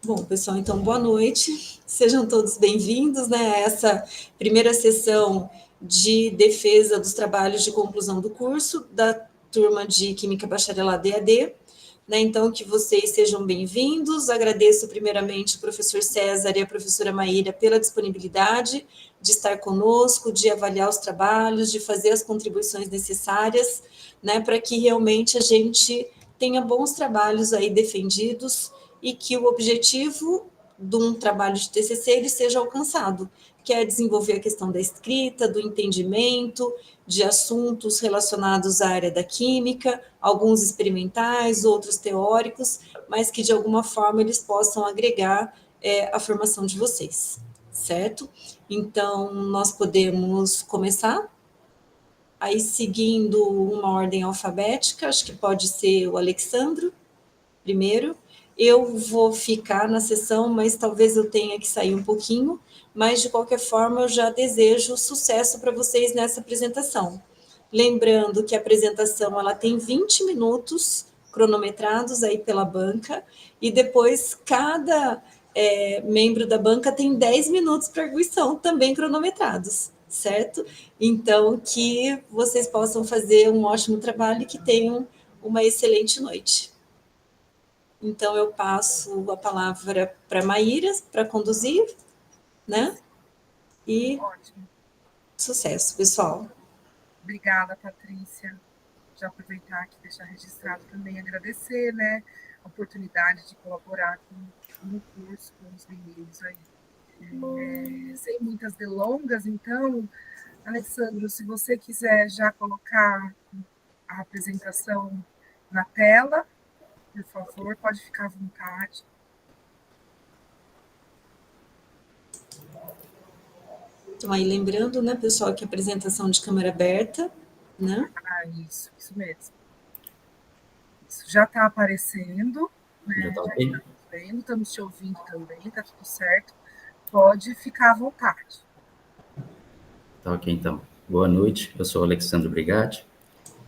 Bom, pessoal, então boa noite. Sejam todos bem-vindos, né, a essa primeira sessão de defesa dos trabalhos de conclusão do curso da turma de Química Bacharelado EAD. Né, então, que vocês sejam bem-vindos. Agradeço primeiramente o professor César e a professora Maíra pela disponibilidade de estar conosco, de avaliar os trabalhos, de fazer as contribuições necessárias, né, para que realmente a gente tenha bons trabalhos aí defendidos e que o objetivo de um trabalho de TCC ele seja alcançado, que é desenvolver a questão da escrita, do entendimento, de assuntos relacionados à área da química, alguns experimentais, outros teóricos, mas que de alguma forma eles possam agregar a formação de vocês, certo? Então, nós podemos começar? Aí, seguindo uma ordem alfabética, acho que pode ser o Alexandro primeiro. Eu vou ficar na sessão, mas talvez eu tenha que sair um pouquinho, mas de qualquer forma eu já desejo sucesso para vocês nessa apresentação. Lembrando que a apresentação ela tem 20 minutos cronometrados aí pela banca, e depois cada membro da banca tem 10 minutos para arguição, também cronometrados, certo? Então, que vocês possam fazer um ótimo trabalho e que tenham uma excelente noite. Então, eu passo a palavra para Maíra, para conduzir, né? E Ótimo. Sucesso, pessoal. Obrigada, Patrícia. Já aproveitar aqui, deixar registrado também, agradecer, né, a oportunidade de colaborar no curso com os meninos aí. Sem muitas delongas, então, Alessandro, se você quiser já colocar a apresentação na tela, por favor, pode ficar à vontade. Então, aí lembrando, né, pessoal, que a apresentação de câmera aberta, né? Isso mesmo. Isso já está aparecendo, né? Já está ok? Estamos te ouvindo também, está tudo certo. Pode ficar à vontade. Tá ok, então. Boa noite, eu sou o Alexandre Brigatti.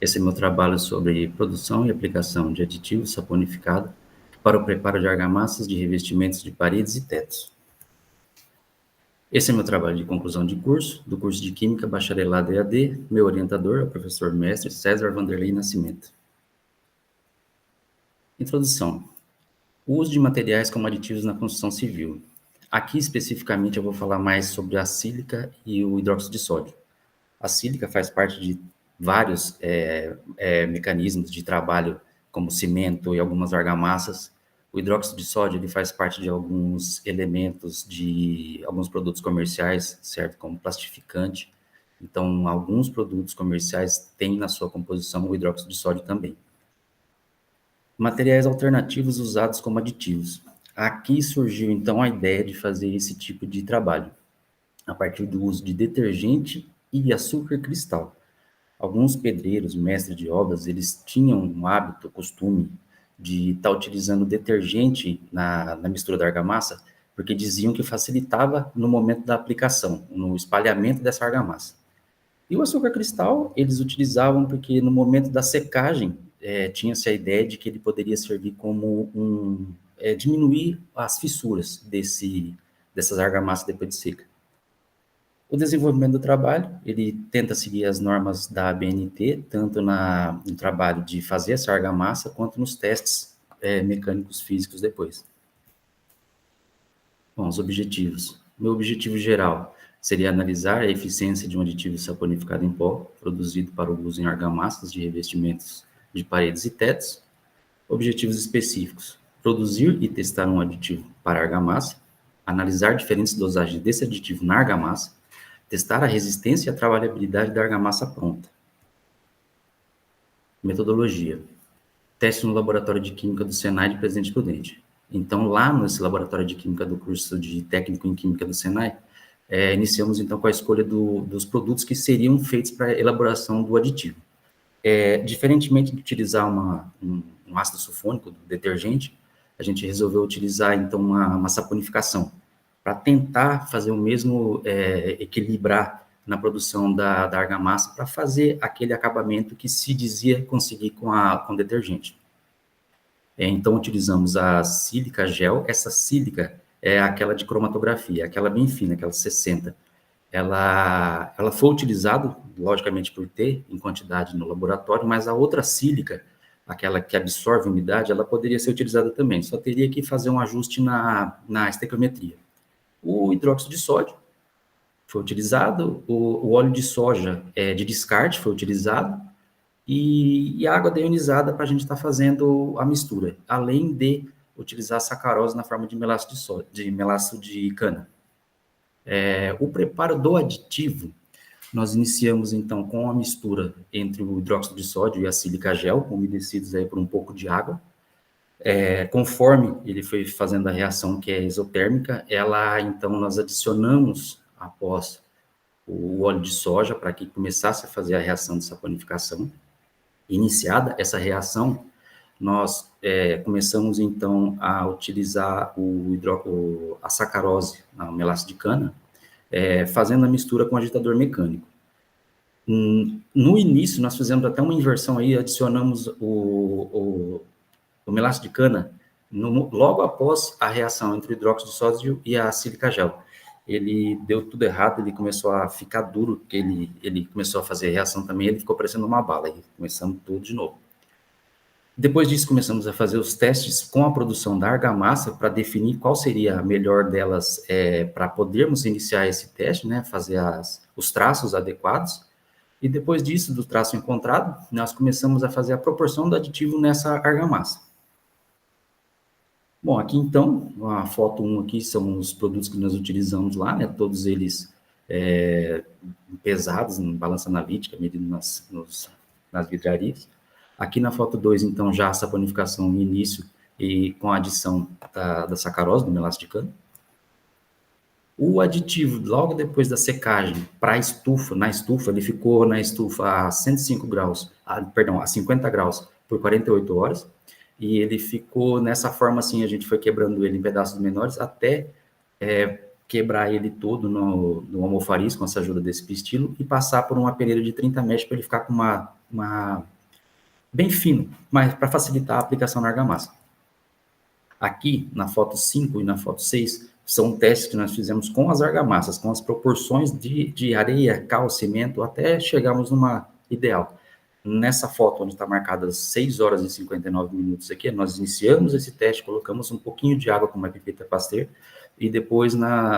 Esse é meu trabalho sobre produção e aplicação de aditivos saponificados para o preparo de argamassas de revestimentos de paredes e tetos. Esse é meu trabalho de conclusão de curso, do curso de Química Bacharelado EAD. Meu orientador é o professor mestre César Vanderlei Nascimento. Introdução. O uso de materiais como aditivos na construção civil. Aqui, especificamente, eu vou falar mais sobre a sílica e o hidróxido de sódio. A sílica faz parte de vários mecanismos de trabalho, como cimento e algumas argamassas. O hidróxido de sódio ele faz parte de alguns elementos de alguns produtos comerciais, certo? Como plastificante. Então, alguns produtos comerciais têm na sua composição o hidróxido de sódio também. Materiais alternativos usados como aditivos. Aqui surgiu, então, a ideia de fazer esse tipo de trabalho, a partir do uso de detergente e açúcar cristal. Alguns pedreiros, mestres de obras, eles tinham um hábito, costume, de estar utilizando detergente na mistura da argamassa, porque diziam que facilitava no momento da aplicação, no espalhamento dessa argamassa. E o açúcar cristal, eles utilizavam porque no momento da secagem, tinha-se a ideia de que ele poderia servir como diminuir as fissuras dessas argamassas depois de seca. O desenvolvimento do trabalho, ele tenta seguir as normas da ABNT, tanto no trabalho de fazer essa argamassa, quanto nos testes mecânicos físicos depois. Bom, os objetivos. Meu objetivo geral seria analisar a eficiência de um aditivo saponificado em pó, produzido para o uso em argamassas de revestimentos de paredes e tetos. Objetivos específicos. Produzir e testar um aditivo para argamassa, analisar diferentes dosagens desse aditivo na argamassa, testar a resistência e a trabalhabilidade da argamassa pronta. Metodologia. Teste no laboratório de química do Senai de Presidente Prudente. Então, lá nesse laboratório de química do curso de técnico em química do Senai, iniciamos então com a escolha dos produtos que seriam feitos para a elaboração do aditivo. Diferentemente de utilizar um ácido sulfônico, do detergente, a gente resolveu utilizar então uma saponificação, para tentar fazer o mesmo, equilibrar na produção da argamassa, para fazer aquele acabamento que se dizia conseguir com detergente. Então, utilizamos a sílica gel. Essa sílica é aquela de cromatografia, aquela bem fina, aquela 60. Ela foi utilizada, logicamente, por ter em quantidade no laboratório, mas a outra sílica, aquela que absorve umidade, ela poderia ser utilizada também. Só teria que fazer um ajuste na estequiometria. O hidróxido de sódio foi utilizado, o óleo de soja de descarte foi utilizado, e a água deionizada para a gente estar fazendo a mistura, além de utilizar sacarose na forma de melaço de soja, de melaço de cana. O preparo do aditivo, nós iniciamos então com a mistura entre o hidróxido de sódio e a sílica gel, umedecidos aí por um pouco de água. Conforme ele foi fazendo a reação que é exotérmica, então nós adicionamos após o óleo de soja para que começasse a fazer a reação de saponificação. Iniciada essa reação, nós começamos então a utilizar a sacarose, a melaço de cana, fazendo a mistura com agitador mecânico. No início, nós fizemos até uma inversão aí, adicionamos o melaço de cana logo após a reação entre o hidróxido de sódio e a sílica gel. Ele deu tudo errado, ele começou a ficar duro, porque ele começou a fazer a reação também, ele ficou parecendo uma bala, e começamos tudo de novo. Depois disso, começamos a fazer os testes com a produção da argamassa para definir qual seria a melhor delas para podermos iniciar esse teste, né, fazer os traços adequados. E depois disso, do traço encontrado, nós começamos a fazer a proporção do aditivo nessa argamassa. Bom, aqui então, a foto 1 aqui são os produtos que nós utilizamos lá, né, todos eles pesados, em balança analítica, medido nas vidrarias. Aqui na foto 2, então, já a saponificação no início e com a adição da sacarose, do melaço de cana. O aditivo, logo depois da secagem, para a estufa, ele ficou na estufa a 105 graus, a 50 graus por 48 horas, e ele ficou nessa forma assim, a gente foi quebrando ele em pedaços menores até quebrar ele todo no almofariz, com essa ajuda desse pistilo, e passar por uma peneira de 30 mechas para ele ficar com uma bem fino, mas para facilitar a aplicação na argamassa. Aqui, na foto 5 e na foto 6, são testes que nós fizemos com as argamassas, com as proporções de areia, cal, cimento, até chegarmos numa ideal. Nessa foto, onde está marcada 6 horas e 59 minutos aqui, nós iniciamos esse teste, colocamos um pouquinho de água com uma pipeta Pasteur, e depois,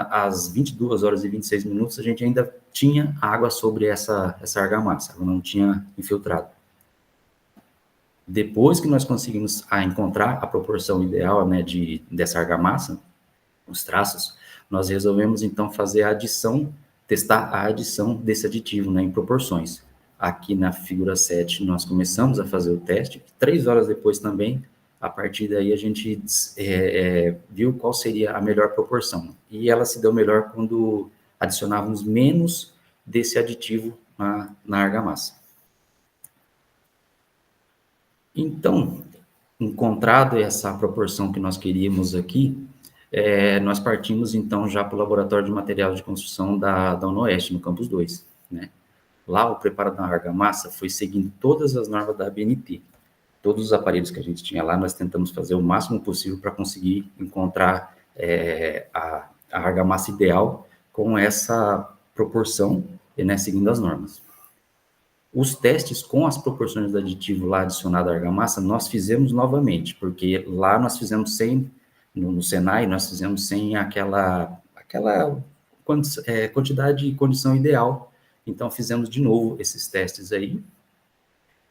às 22 horas e 26 minutos, a gente ainda tinha água sobre essa argamassa, ela não tinha infiltrado. Depois que nós conseguimos encontrar a proporção ideal, né, dessa argamassa, os traços, nós resolvemos, então, fazer a adição, testar a adição desse aditivo, né, em proporções. Aqui na figura 7, nós começamos a fazer o teste, 3 horas depois também, a partir daí a gente viu qual seria a melhor proporção. E ela se deu melhor quando adicionávamos menos desse aditivo na argamassa. Então, encontrado essa proporção que nós queríamos aqui, nós partimos, então, já para o Laboratório de Material de Construção da UNOeste, no Campus 2, né? Lá, o preparo da argamassa foi seguindo todas as normas da ABNT. Todos os aparelhos que a gente tinha lá, nós tentamos fazer o máximo possível para conseguir encontrar a argamassa ideal com essa proporção, né, seguindo as normas. Os testes com as proporções do aditivo lá adicionado à argamassa, nós fizemos novamente, porque lá nós fizemos sem, no Senai, nós fizemos sem aquela quantidade e condição ideal. Então, fizemos de novo esses testes aí.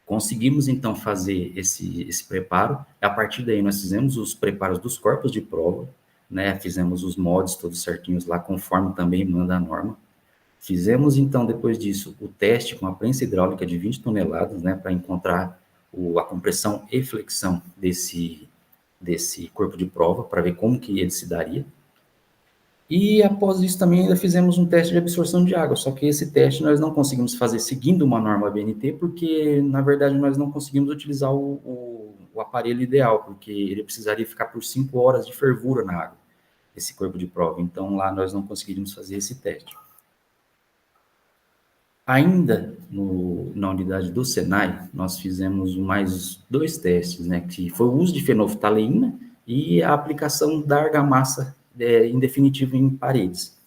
Conseguimos, então, fazer esse preparo. A partir daí, nós fizemos os preparos dos corpos de prova, né? Fizemos os moldes todos certinhos lá, conforme também manda a norma. Fizemos, então, depois disso, o teste com a prensa hidráulica de 20 toneladas, né? Para encontrar a compressão e flexão desse corpo de prova, para ver como que ele se daria. E após isso também ainda fizemos um teste de absorção de água, só que esse teste nós não conseguimos fazer seguindo uma norma ABNT, porque na verdade nós não conseguimos utilizar o aparelho ideal, porque ele precisaria ficar por 5 horas de fervura na água, esse corpo de prova. Então lá nós não conseguiríamos fazer esse teste. Ainda na unidade do Senai, nós fizemos mais 2 testes, né, que foi o uso de fenolftaleína e a aplicação da argamassa em definitivo em paredes.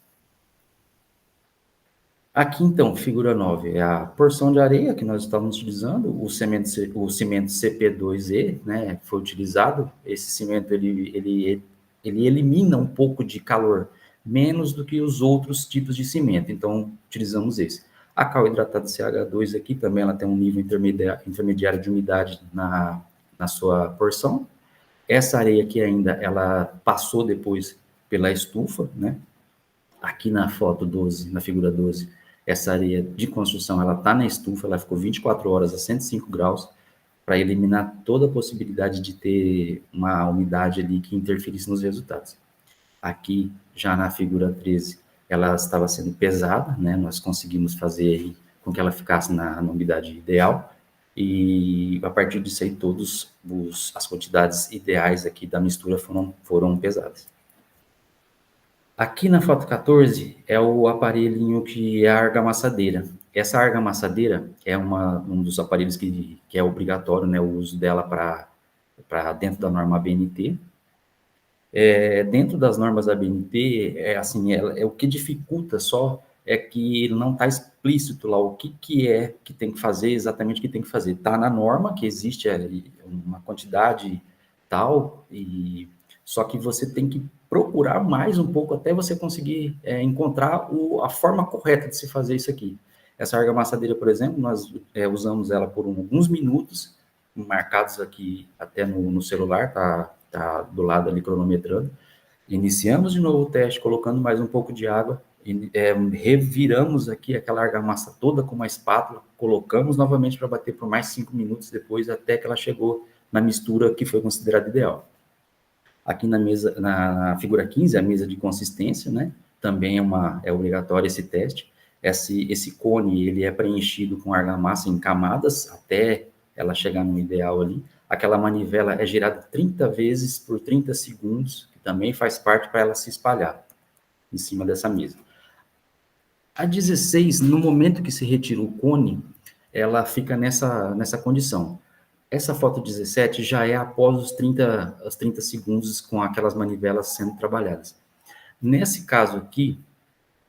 Aqui, então, figura 9, é a porção de areia que nós estávamos utilizando, o cimento CP2E, né, foi utilizado. Esse cimento, ele elimina um pouco de calor, menos do que os outros tipos de cimento, então, utilizamos esse. A cal hidratada CH2 aqui, também ela tem um nível intermediário de umidade na sua porção. Essa areia aqui ainda, ela passou depois pela estufa, né, aqui na foto 12, na figura 12, essa areia de construção, ela está na estufa, ela ficou 24 horas a 105 graus, para eliminar toda a possibilidade de ter uma umidade ali que interferisse nos resultados. Aqui, já na figura 13, ela estava sendo pesada, né? Nós conseguimos fazer com que ela ficasse na umidade ideal, e a partir disso aí, as quantidades ideais aqui da mistura foram pesadas. Aqui na foto 14 é o aparelhinho que é a argamassadeira. Essa argamassadeira é um dos aparelhos que é obrigatório, né, o uso dela para dentro da norma ABNT. Dentro das normas ABNT, assim, o que dificulta só é que não está explícito lá o que é que tem que fazer, exatamente o que tem que fazer. Está na norma, que existe uma quantidade tal, só que você tem que procurar mais um pouco até você conseguir encontrar a forma correta de se fazer isso aqui. Essa argamassadeira, por exemplo, nós usamos ela por alguns minutos, marcados aqui até no celular, tá do lado ali cronometrando. Iniciamos de novo o teste, colocando mais um pouco de água, reviramos aqui aquela argamassa toda com uma espátula, colocamos novamente para bater por mais 5 minutos depois, até que ela chegou na mistura que foi considerada ideal. Aqui na figura 15, a mesa de consistência, né? Também é obrigatório esse teste. Esse cone, ele é preenchido com argamassa em camadas, até ela chegar no ideal ali. Aquela manivela é girada 30 vezes por 30 segundos, que também faz parte para ela se espalhar em cima dessa mesa. A 16, no momento que se retira o cone, ela fica nessa condição. Essa foto 17 já é após os 30 segundos com aquelas manivelas sendo trabalhadas. Nesse caso aqui,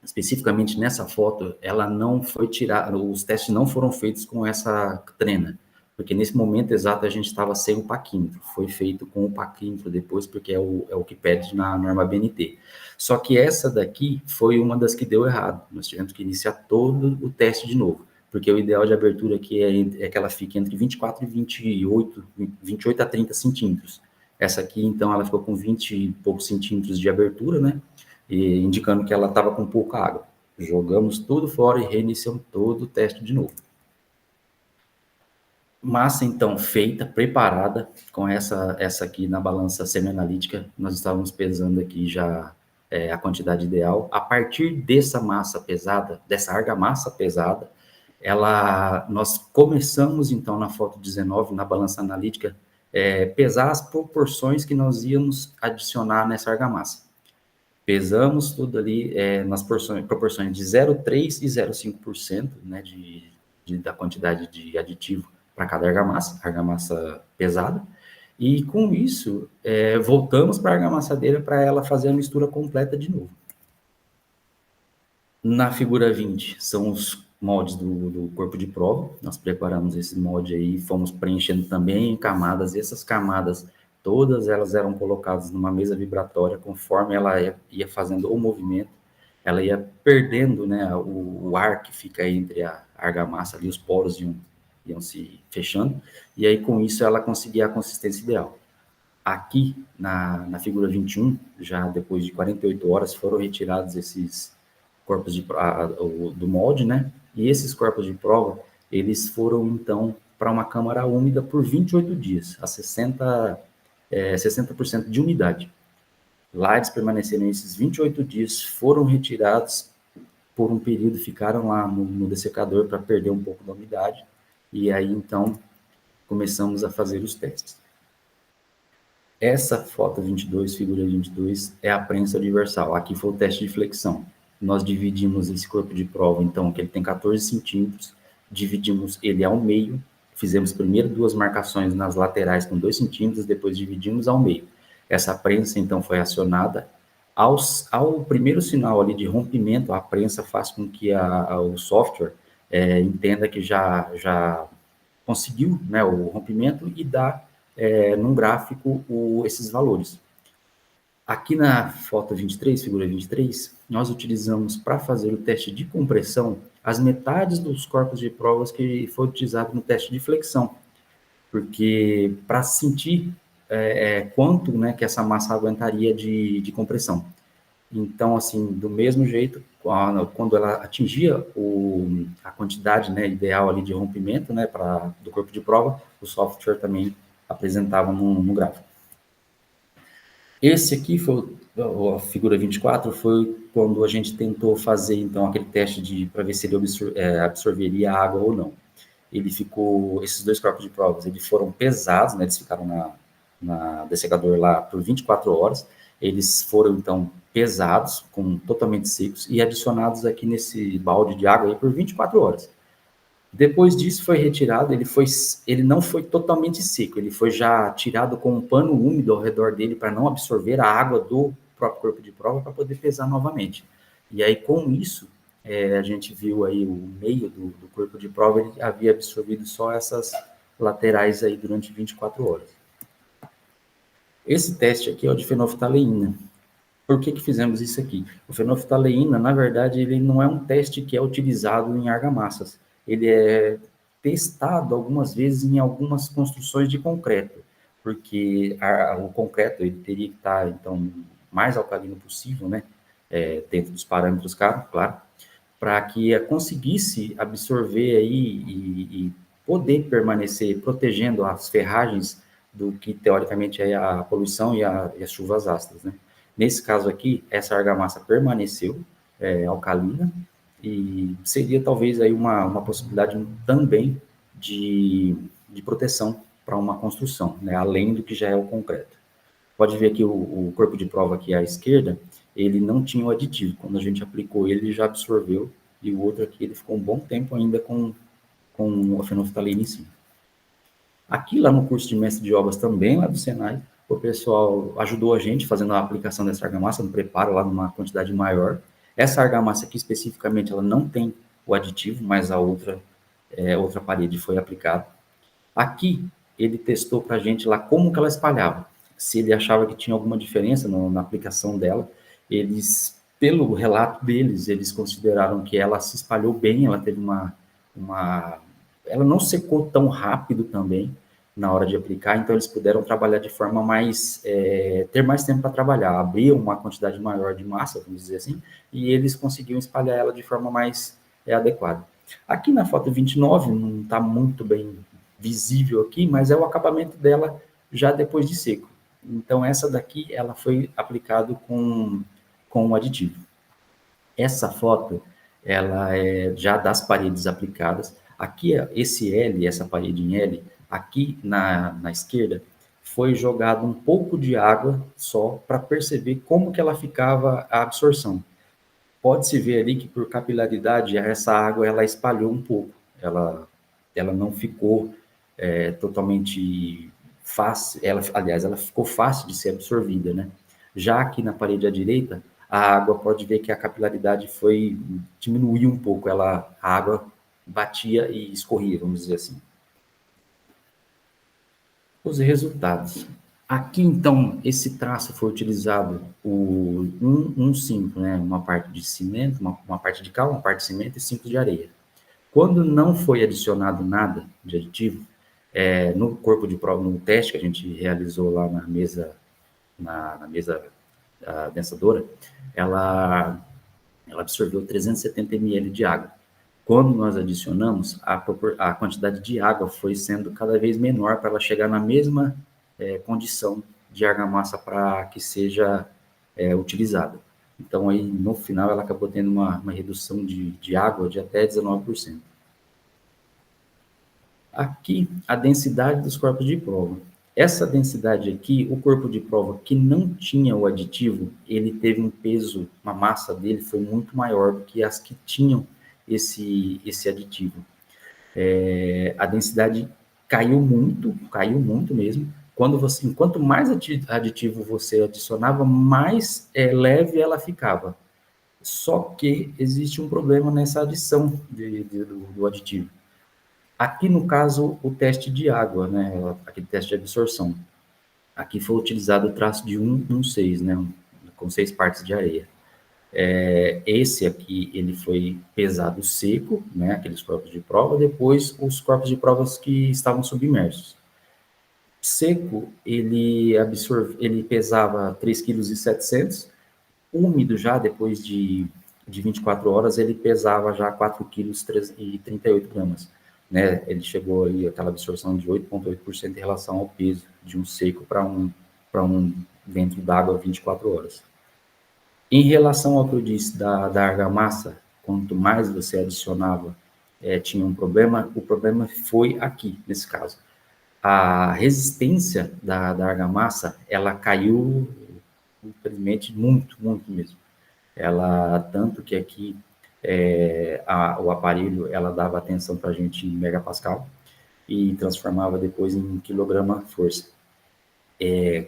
especificamente nessa foto, ela não foi tirada, os testes não foram feitos com essa trena, porque nesse momento exato a gente estava sem o paquímetro, foi feito com o paquímetro depois, porque é o que pede na norma BNT. Só que essa daqui foi uma das que deu errado, nós tivemos que iniciar todo o teste de novo, porque o ideal de abertura aqui é que ela fique entre 24 e 28 a 30 centímetros. Essa aqui, então, ela ficou com 20 e poucos centímetros de abertura, né? E indicando que ela estava com pouca água. Jogamos tudo fora e reiniciamos todo o teste de novo. Massa, então, feita, preparada, com essa aqui na balança semianalítica, nós estávamos pesando aqui já a quantidade ideal. A partir dessa massa pesada, dessa argamassa pesada, nós começamos, então, na foto 19, na balança analítica, pesar as proporções que nós íamos adicionar nessa argamassa. Pesamos tudo ali nas proporções de 0,3% e 0,5%, né, da quantidade de aditivo para cada argamassa pesada, e com isso, voltamos para a argamassadeira para ela fazer a mistura completa de novo. Na figura 20, são os moldes do corpo de prova, nós preparamos esse molde aí, fomos preenchendo também em camadas, e essas camadas, todas elas eram colocadas numa mesa vibratória, conforme ela ia fazendo o movimento, ela ia perdendo, né, o ar que fica entre a argamassa ali, os poros iam se fechando, e aí com isso ela conseguia a consistência ideal. Aqui, na figura 21, já depois de 48 horas, foram retirados esses corpos do molde, né? E esses corpos de prova, eles foram, então, para uma câmara úmida por 28 dias, a 60% de umidade. Lá eles permaneceram esses 28 dias, foram retirados por um período, ficaram lá no dessecador para perder um pouco da umidade, e aí, então, começamos a fazer os testes. Essa foto 22, figura 22, é a prensa universal. Aqui foi o teste de flexão. nós dividimos esse corpo de prova, então, que ele tem 14 centímetros, dividimos ele ao meio, fizemos primeiro 2 marcações nas laterais com 2 centímetros, depois dividimos ao meio. Essa prensa, então, foi acionada. Ao primeiro sinal ali de rompimento, a prensa faz com que o software entenda que já conseguiu, né, o rompimento e dá num gráfico esses valores. Aqui na foto 23, figura 23, nós utilizamos para fazer o teste de compressão as metades dos corpos de provas que foi utilizado no teste de flexão, porque para sentir quanto, né, que essa massa aguentaria de compressão. Então, assim, do mesmo jeito, quando ela atingia a quantidade, né, ideal ali de rompimento, né, do corpo de prova, o software também apresentava no gráfico. Esse aqui foi a figura 24, foi quando a gente tentou fazer, então, aquele teste para ver se ele absorveria a água ou não. Esses 2 corpos de provas, eles foram pesados, né, eles ficaram na dessecador lá por 24 horas, eles foram, então, pesados, totalmente secos, e adicionados aqui nesse balde de água aí por 24 horas. Depois disso foi retirado, ele não foi totalmente seco, ele foi já tirado com um pano úmido ao redor dele para não absorver a água do próprio corpo de prova para poder pesar novamente. E aí, com isso, a gente viu aí o meio do corpo de prova, ele havia absorvido só essas laterais aí durante 24 horas. Esse teste aqui é o de fenolftaleína. Por que fizemos isso aqui? O fenolftaleína, na verdade, ele não é um teste que é utilizado em argamassas. Ele é testado algumas vezes em algumas construções de concreto, porque o concreto ele teria que estar, então, mais alcalino possível, né? Dentro dos parâmetros, claro, para que conseguisse absorver aí e poder permanecer protegendo as ferragens do que, teoricamente, é a poluição e as chuvas ácidas, né? Nesse caso aqui, essa argamassa permaneceu alcalina e seria talvez aí uma possibilidade também de proteção para uma construção, né, além do que já é o concreto. Pode ver que o corpo de prova aqui à esquerda, ele não tinha o aditivo. Quando a gente aplicou ele já absorveu, e o outro aqui ele ficou um bom tempo ainda com a fenolftaleína em cima. Aqui lá no curso de mestre de obras também, lá do Senai, o pessoal ajudou a gente fazendo a aplicação dessa argamassa, no preparo lá numa quantidade maior. Essa argamassa aqui especificamente, ela não tem o aditivo, mas a outra parede foi aplicada. Aqui, ele testou para a gente lá como que ela espalhava. Se ele achava que tinha alguma diferença na aplicação dela, pelo relato deles, eles consideraram que ela se espalhou bem, ela teve ela não secou tão rápido também na hora de aplicar, então eles puderam trabalhar de forma ter mais tempo para trabalhar, abrir uma quantidade maior de massa, vamos dizer assim, e eles conseguiam espalhar ela de forma mais adequada. Aqui na foto 29, não está muito bem visível aqui, mas é o acabamento dela já depois de seco. Então, essa daqui, ela foi aplicado com um aditivo. Essa foto, ela é já das paredes aplicadas. Aqui, esse L, essa parede em L, aqui na esquerda, foi jogado um pouco de água só para perceber como que ela ficava a absorção. Pode-se ver ali que por capilaridade essa água ela espalhou um pouco, ela não ficou totalmente fácil, aliás, ela ficou fácil de ser absorvida, né? Já aqui na parede à direita, a água pode ver que a capilaridade diminuiu um pouco, a água batia e escorria, vamos dizer assim. Os resultados. Aqui, então, esse traço foi utilizado o 1,5, né? Uma parte de cimento, uma parte de cal, uma parte de cimento e 5 de areia. Quando não foi adicionado nada de aditivo, no corpo de prova, no teste que a gente realizou lá na mesa densadora, ela absorveu 370 ml de água. Quando nós adicionamos, a quantidade de água foi sendo cada vez menor para ela chegar na mesma condição de argamassa para que seja utilizada. Então, aí, no final, ela acabou tendo uma redução de água de até 19%. Aqui, a densidade dos corpos de prova. Essa densidade aqui, o corpo de prova que não tinha o aditivo, ele teve um peso, uma massa dele foi muito maior do que as que tinham esse aditivo. A densidade caiu muito mesmo. Quanto mais aditivo você adicionava, mais leve ela ficava. Só que existe um problema nessa adição do aditivo. Aqui, no caso, o teste de água, né? Aquele teste de absorção. Aqui foi utilizado o traço de 1,6, né? Com 6 partes de areia. Esse aqui, ele foi pesado seco, né? Aqueles corpos de prova, depois os corpos de provas que estavam submersos. Seco, ele pesava 3,7 kg. Úmido já, depois de 24 horas, ele pesava já 4,38 kg. Né? Ele chegou aí aquela absorção de 8,8% em relação ao peso de um seco para um dentro d'água 24 horas. Em relação ao que eu disse da argamassa, quanto mais você adicionava, tinha um problema, o problema foi aqui, nesse caso. A resistência da argamassa, ela caiu, infelizmente, muito, muito mesmo. Tanto que aqui o aparelho, ela dava atenção para a gente em megapascal e transformava depois em quilograma-força.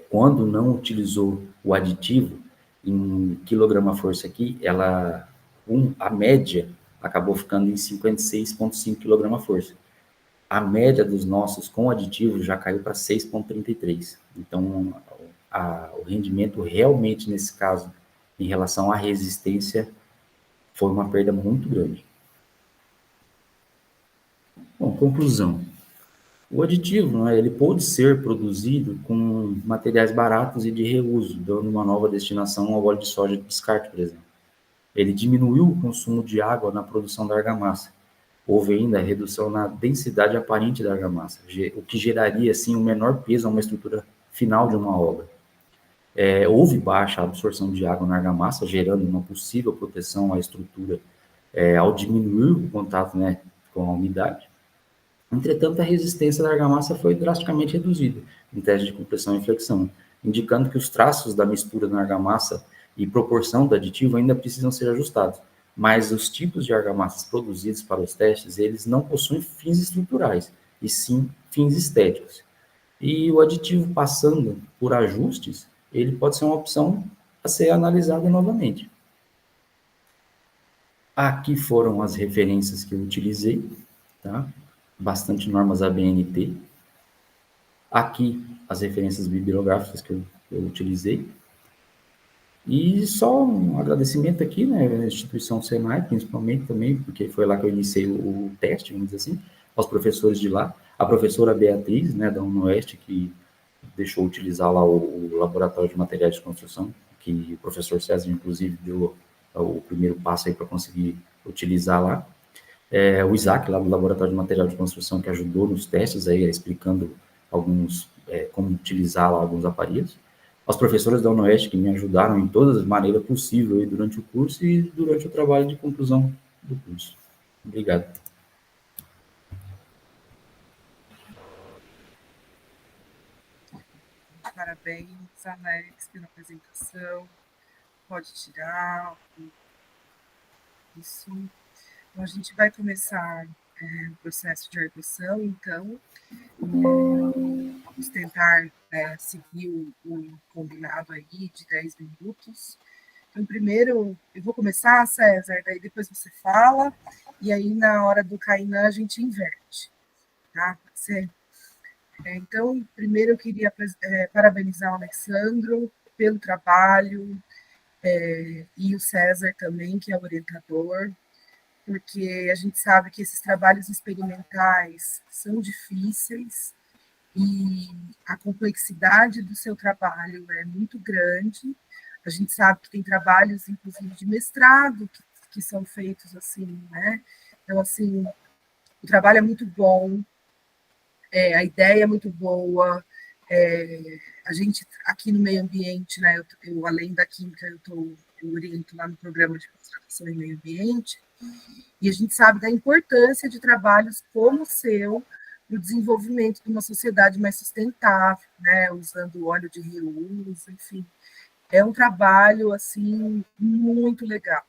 Quando não utilizou o aditivo, em quilograma-força aqui, a média acabou ficando em 56,5 quilograma-força. A média dos nossos com aditivo já caiu para 6,33. Então, o rendimento realmente, nesse caso, em relação à resistência, foi uma perda muito grande. Bom, conclusão. O aditivo, né, ele pode ser produzido com materiais baratos e de reuso, dando uma nova destinação ao óleo de soja de descarte, por exemplo. Ele diminuiu o consumo de água na produção da argamassa. Houve ainda a redução na densidade aparente da argamassa, o que geraria, assim, um menor peso a uma estrutura final de uma obra. Houve baixa absorção de água na argamassa, gerando uma possível proteção à estrutura ao diminuir o contato, né, com a umidade. Entretanto, a resistência da argamassa foi drasticamente reduzida em teste de compressão e flexão, indicando que os traços da mistura na argamassa e proporção do aditivo ainda precisam ser ajustados. Mas os tipos de argamassas produzidos para os testes, eles não possuem fins estruturais, e sim fins estéticos. E o aditivo passando por ajustes, ele pode ser uma opção a ser analisada novamente. Aqui foram as referências que eu utilizei, tá? Bastante normas ABNT. Aqui as referências bibliográficas que eu utilizei. E só um agradecimento aqui, né, à instituição Senai, principalmente também, porque foi lá que eu iniciei o teste, vamos dizer assim, aos professores de lá, a professora Beatriz, né, da UNOeste, que deixou utilizar lá o laboratório de materiais de construção, que o professor César, inclusive, deu o primeiro passo aí para conseguir utilizar lá. O Isaac, lá do Laboratório de Material de Construção, que ajudou nos testes, aí, explicando como utilizar lá alguns aparelhos. Aos professores da UNOeste, que me ajudaram em todas as maneiras possíveis aí, durante o curso e durante o trabalho de conclusão do curso. Obrigado. Parabéns, Alex, pela apresentação. Pode tirar isso. Então, a gente vai começar o processo de arguição, então. Vamos tentar seguir o combinado aí de 10 minutos. Então, primeiro, eu vou começar, César, daí depois você fala, e aí na hora do Kainan a gente inverte, tá? Pode ser? Então, primeiro eu queria parabenizar o Alexandro pelo trabalho, e o César também, que é o orientador, porque a gente sabe que esses trabalhos experimentais são difíceis e a complexidade do seu trabalho é muito grande. A gente sabe que tem trabalhos, inclusive, de mestrado que são feitos assim, né? Então, assim, o trabalho é muito bom, a ideia é muito boa, a gente, aqui no meio ambiente, né, eu além da química, eu oriento lá no programa de conservação e meio ambiente, e a gente sabe da importância de trabalhos como o seu, no desenvolvimento de uma sociedade mais sustentável, né, usando óleo de reuso, enfim. É um trabalho, assim, muito legal.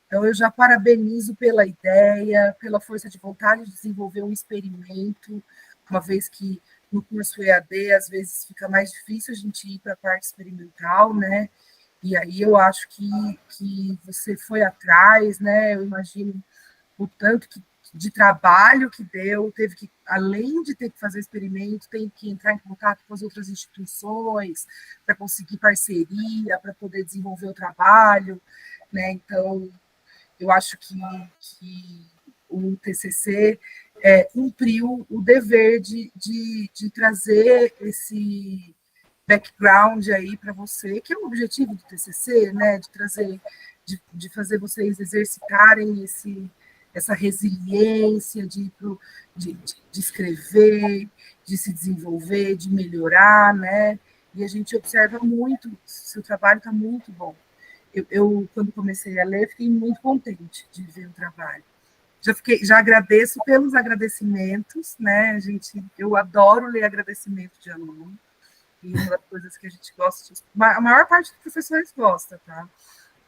Então, eu já parabenizo pela ideia, pela força de vontade de desenvolver um experimento, uma vez que no curso EAD, às vezes, fica mais difícil a gente ir para a parte experimental, né? E aí eu acho que você foi atrás, né? Eu imagino o tanto de trabalho que deu, teve que, além de ter que fazer experimento, tem que entrar em contato com as outras instituições para conseguir parceria, para poder desenvolver o trabalho, né? Então, eu acho que o TCC cumpriu o dever de trazer esse background aí para você, que é o objetivo do TCC, né? De trazer, de fazer vocês exercitarem essa resiliência de escrever, de se desenvolver, de melhorar, né? E a gente observa muito, seu trabalho está muito bom. Eu, quando comecei a ler, fiquei muito contente de ver o trabalho. Já agradeço pelos agradecimentos, né? Eu adoro ler agradecimento de aluno, e uma das coisas que a gente gosta, a maior parte dos professores gosta, tá?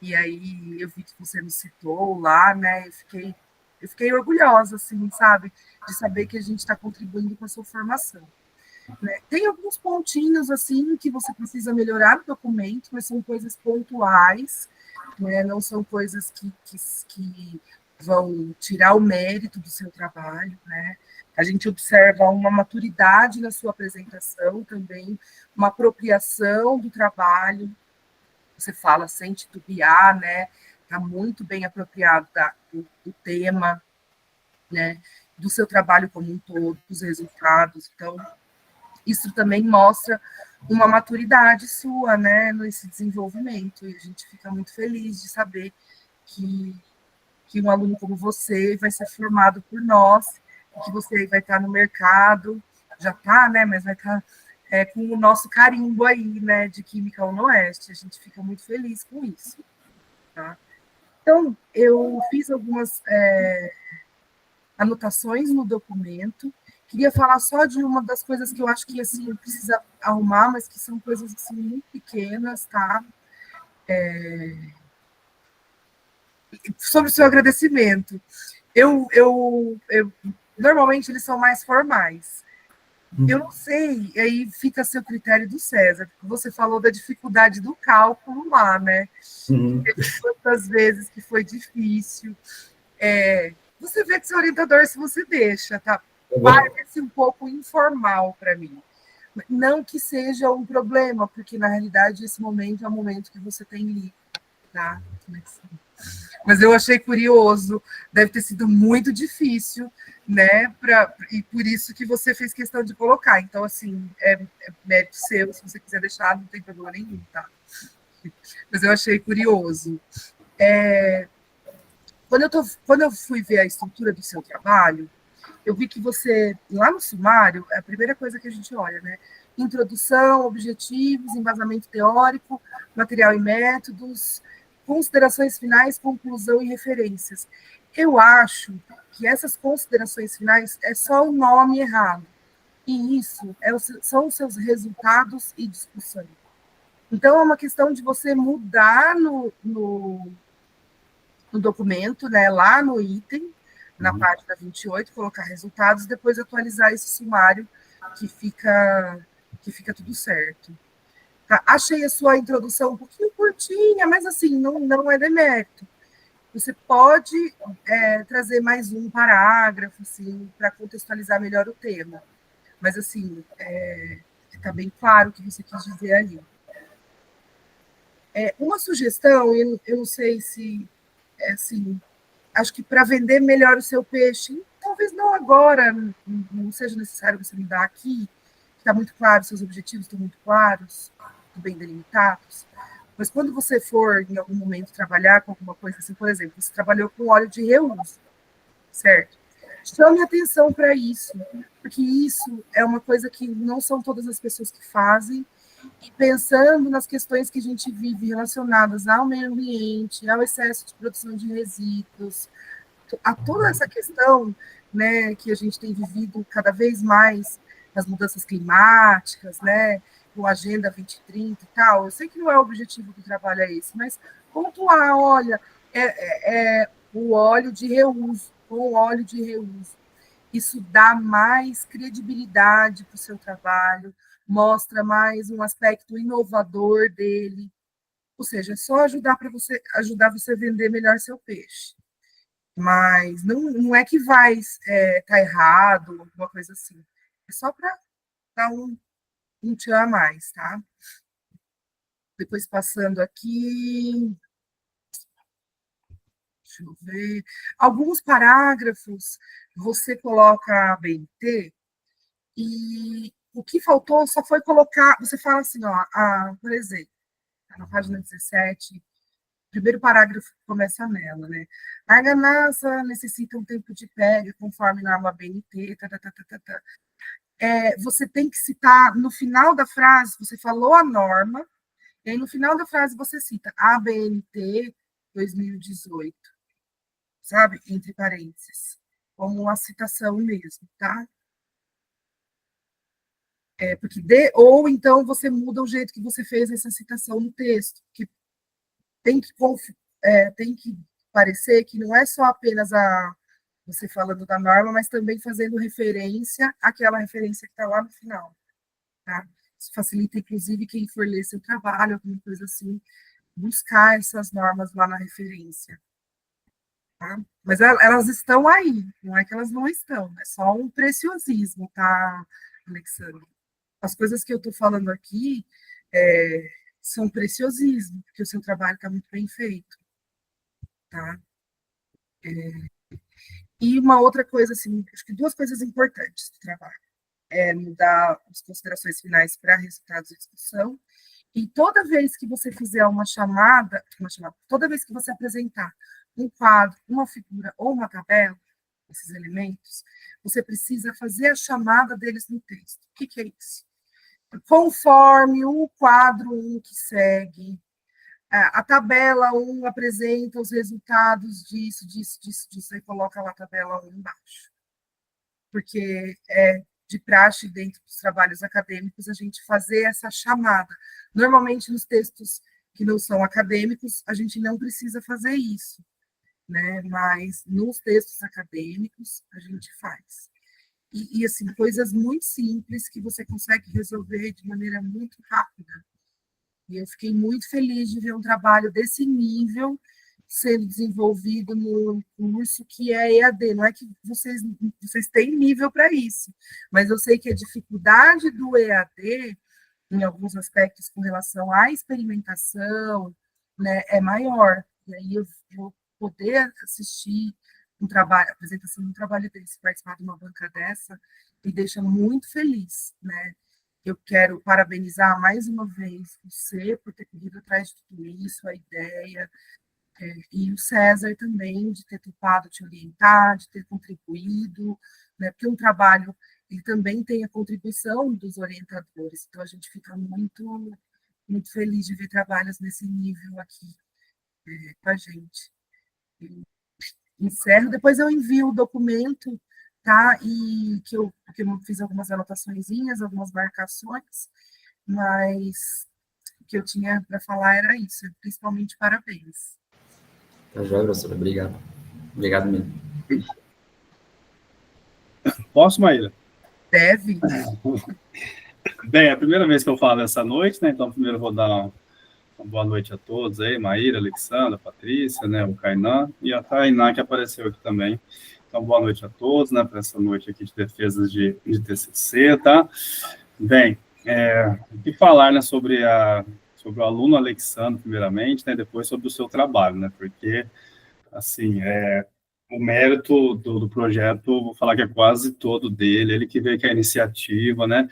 E aí eu vi que você me citou lá, né? Eu fiquei orgulhosa, assim, sabe? De saber que a gente está contribuindo com a sua formação. Né? Tem alguns pontinhos, assim, que você precisa melhorar no documento, mas são coisas pontuais, né? Não são coisas que vão tirar o mérito do seu trabalho, né? A gente observa uma maturidade na sua apresentação também, uma apropriação do trabalho, você fala sem titubear, né? Está muito bem apropriado do tema, né? Do seu trabalho como um todo, dos resultados. Então, isso também mostra uma maturidade sua, né? Nesse desenvolvimento. E a gente fica muito feliz de saber que um aluno como você vai ser formado por nós, que você vai estar no mercado, já está, né? Mas vai estar com o nosso carimbo aí, né? De Química UNOeste. A gente fica muito feliz com isso. Tá? Então, eu fiz algumas anotações no documento. Queria falar só de uma das coisas que eu acho que assim precisa arrumar, mas que são coisas assim, muito pequenas, tá? Sobre o seu agradecimento. Normalmente eles são mais formais. Eu não sei, aí fica a seu critério do César, porque você falou da dificuldade do cálculo lá, né? Quantas vezes que foi difícil. Você vê que seu orientador, se você deixa, tá? Parece um pouco informal para mim. Não que seja um problema, porque na realidade esse momento é o momento que você tem livre, tá? Mas eu achei curioso, deve ter sido muito difícil, né? E por isso que você fez questão de colocar. Então, assim, é mérito seu, se você quiser deixar, não tem problema nenhum, tá? Mas eu achei curioso. Quando eu fui ver a estrutura do seu trabalho, eu vi que você, lá no sumário, é a primeira coisa que a gente olha, né? Introdução, objetivos, embasamento teórico, material e métodos, considerações finais, conclusão e referências. Eu acho que essas considerações finais é só o nome errado. E isso são os seus resultados e discussão. Então, é uma questão de você mudar no documento, né, lá no item, na página 28, colocar resultados, depois atualizar esse sumário que fica tudo certo. Tá? Achei a sua introdução um pouquinho curtinha, mas assim, não é demérito. Você pode trazer mais um parágrafo, assim, para contextualizar melhor o tema. Mas, assim, está bem claro o que você quis dizer ali. Uma sugestão, eu não sei se, assim, acho que para vender melhor o seu peixe, talvez não agora, não seja necessário você me dar aqui, está muito claro, seus objetivos estão muito claros, muito bem delimitados, mas quando você for, em algum momento, trabalhar com alguma coisa assim, por exemplo, você trabalhou com óleo de reuso, certo? Chame atenção para isso, porque isso é uma coisa que não são todas as pessoas que fazem, e pensando nas questões que a gente vive relacionadas ao meio ambiente, ao excesso de produção de resíduos, a toda essa questão, né, que a gente tem vivido cada vez mais as mudanças climáticas, né, com a Agenda 2030 e tal. Eu sei que não é o objetivo do trabalho é esse, mas pontuar, olha, o óleo de reuso, com óleo de reuso. Isso dá mais credibilidade para o seu trabalho, mostra mais um aspecto inovador dele. Ou seja, é só ajudar você a vender melhor seu peixe. Mas não é que vai tá errado, alguma coisa assim. É só para dar um tchan a mais, tá? Depois passando aqui, deixa eu ver. Alguns parágrafos você coloca a BNT e o que faltou só foi colocar. Você fala assim, ó, por exemplo, na página 17, o primeiro parágrafo começa nela, né? A argamassa necessita um tempo de pega, conforme norma BNT, você tem que citar no final da frase, você falou a norma, e aí no final da frase você cita a BNT 2018, sabe? Entre parênteses, como uma citação mesmo, tá? Ou então você muda o jeito que você fez essa citação no texto, que tem que, tem que parecer que não é só apenas você falando da norma, mas também fazendo referência àquela referência que está lá no final. Tá? Isso facilita, inclusive, quem for ler seu trabalho, alguma coisa assim, buscar essas normas lá na referência. Tá? Mas elas estão aí, não é que elas não estão, é só um preciosismo, tá, Alexandre? As coisas que eu estou falando aqui são preciosismo, porque o seu trabalho está muito bem feito. Tá? E uma outra coisa, assim, acho que duas coisas importantes do trabalho. Mudar as considerações finais para resultados de discussão. E toda vez que você fizer uma chamada, toda vez que você apresentar um quadro, uma figura ou uma tabela, esses elementos, você precisa fazer a chamada deles no texto. O que é isso? Conforme o quadro 1 que segue, a tabela 1 apresenta os resultados disso, aí coloca lá a tabela 1 embaixo. Porque é de praxe dentro dos trabalhos acadêmicos a gente fazer essa chamada. Normalmente, nos textos que não são acadêmicos, a gente não precisa fazer isso, né? Mas nos textos acadêmicos, a gente faz. E assim, coisas muito simples que você consegue resolver de maneira muito rápida. E eu fiquei muito feliz de ver um trabalho desse nível sendo desenvolvido no curso que é EAD. Não é que vocês têm nível para isso, mas eu sei que a dificuldade do EAD, em alguns aspectos com relação à experimentação, né, é maior. E aí eu vou poder assistir a apresentação de um trabalho desse, participar de uma banca dessa, me deixa muito feliz, né? Eu quero parabenizar mais uma vez você por ter corrido atrás de tudo isso, a ideia, e o César também, de ter topado te orientar, de ter contribuído, né? Porque um trabalho, ele também tem a contribuição dos orientadores, então a gente fica muito, muito feliz de ver trabalhos nesse nível aqui com a gente. Encerro, depois eu envio o documento, tá? E porque eu fiz algumas anotaçõezinhas, algumas marcações, mas o que eu tinha para falar era isso, principalmente parabéns. Tá joia, professora. Obrigado. Obrigado mesmo. Posso, Maíra? Deve. Bem, é a primeira vez que eu falo essa noite, né? Então, primeiro eu vou dar uma boa noite a todos aí, Maíra, Alexandra, Patrícia, né? O Kainan e a Tainá, que apareceu aqui também. Então, boa noite a todos, né? Para essa noite aqui de defesas de TCC, tá? Bem, o que falar, né? Sobre o aluno Alexandre, primeiramente, né? Depois sobre o seu trabalho, né? Porque, assim, o mérito do projeto, vou falar que é quase todo dele, ele que veio com a iniciativa, né?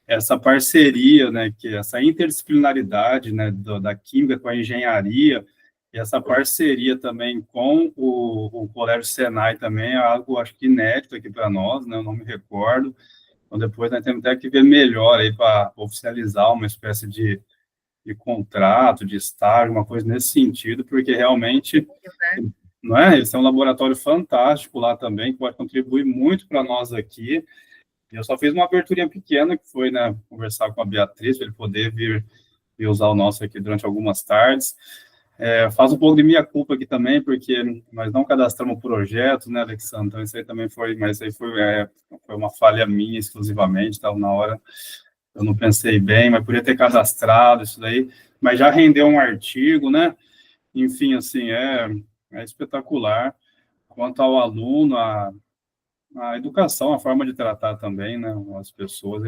Essa parceria, né, que essa interdisciplinaridade, né, da química com a engenharia, e essa parceria também com o Colégio Senai também é algo, acho que inédito aqui para nós, né, eu não me recordo. Então, depois nós temos até que ver melhor aí para oficializar uma espécie de contrato, de estágio, uma coisa nesse sentido, porque realmente não é? Eles têm um laboratório fantástico lá também, que pode contribuir muito para nós aqui. Eu só fiz uma aberturinha pequena, que foi, né, conversar com a Beatriz, para ele poder vir e usar o nosso aqui durante algumas tardes. Faz um pouco de minha culpa aqui também, porque nós não cadastramos o projeto, né, Alexandre? Então, isso aí também foi, mas isso aí foi uma falha minha exclusivamente, estava na hora, eu não pensei bem, mas podia ter cadastrado isso daí, mas já rendeu um artigo, né? Enfim, assim, é espetacular. Quanto ao aluno, a educação, a forma de tratar também, né, as pessoas,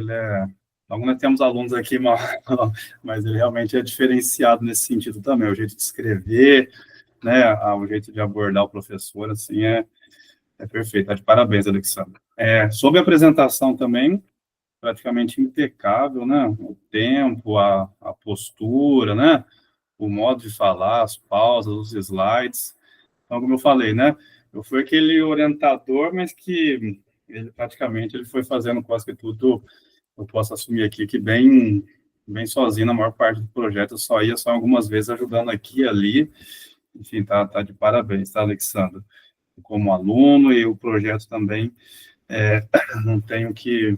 nós temos alunos aqui, mas ele realmente é diferenciado nesse sentido também, o jeito de escrever, né, o jeito de abordar o professor, assim, é perfeito, tá de parabéns, Alexandre. Sobre a apresentação também, praticamente impecável, né, o tempo, a postura, né, o modo de falar, as pausas, os slides. Então, como eu falei, né, eu fui aquele orientador, mas que ele foi fazendo quase que tudo, eu posso assumir aqui, que bem sozinho na maior parte do projeto, eu só ia algumas vezes ajudando aqui e ali. Enfim, tá de parabéns, tá, Alexandre? Como aluno, e o projeto também, não tenho que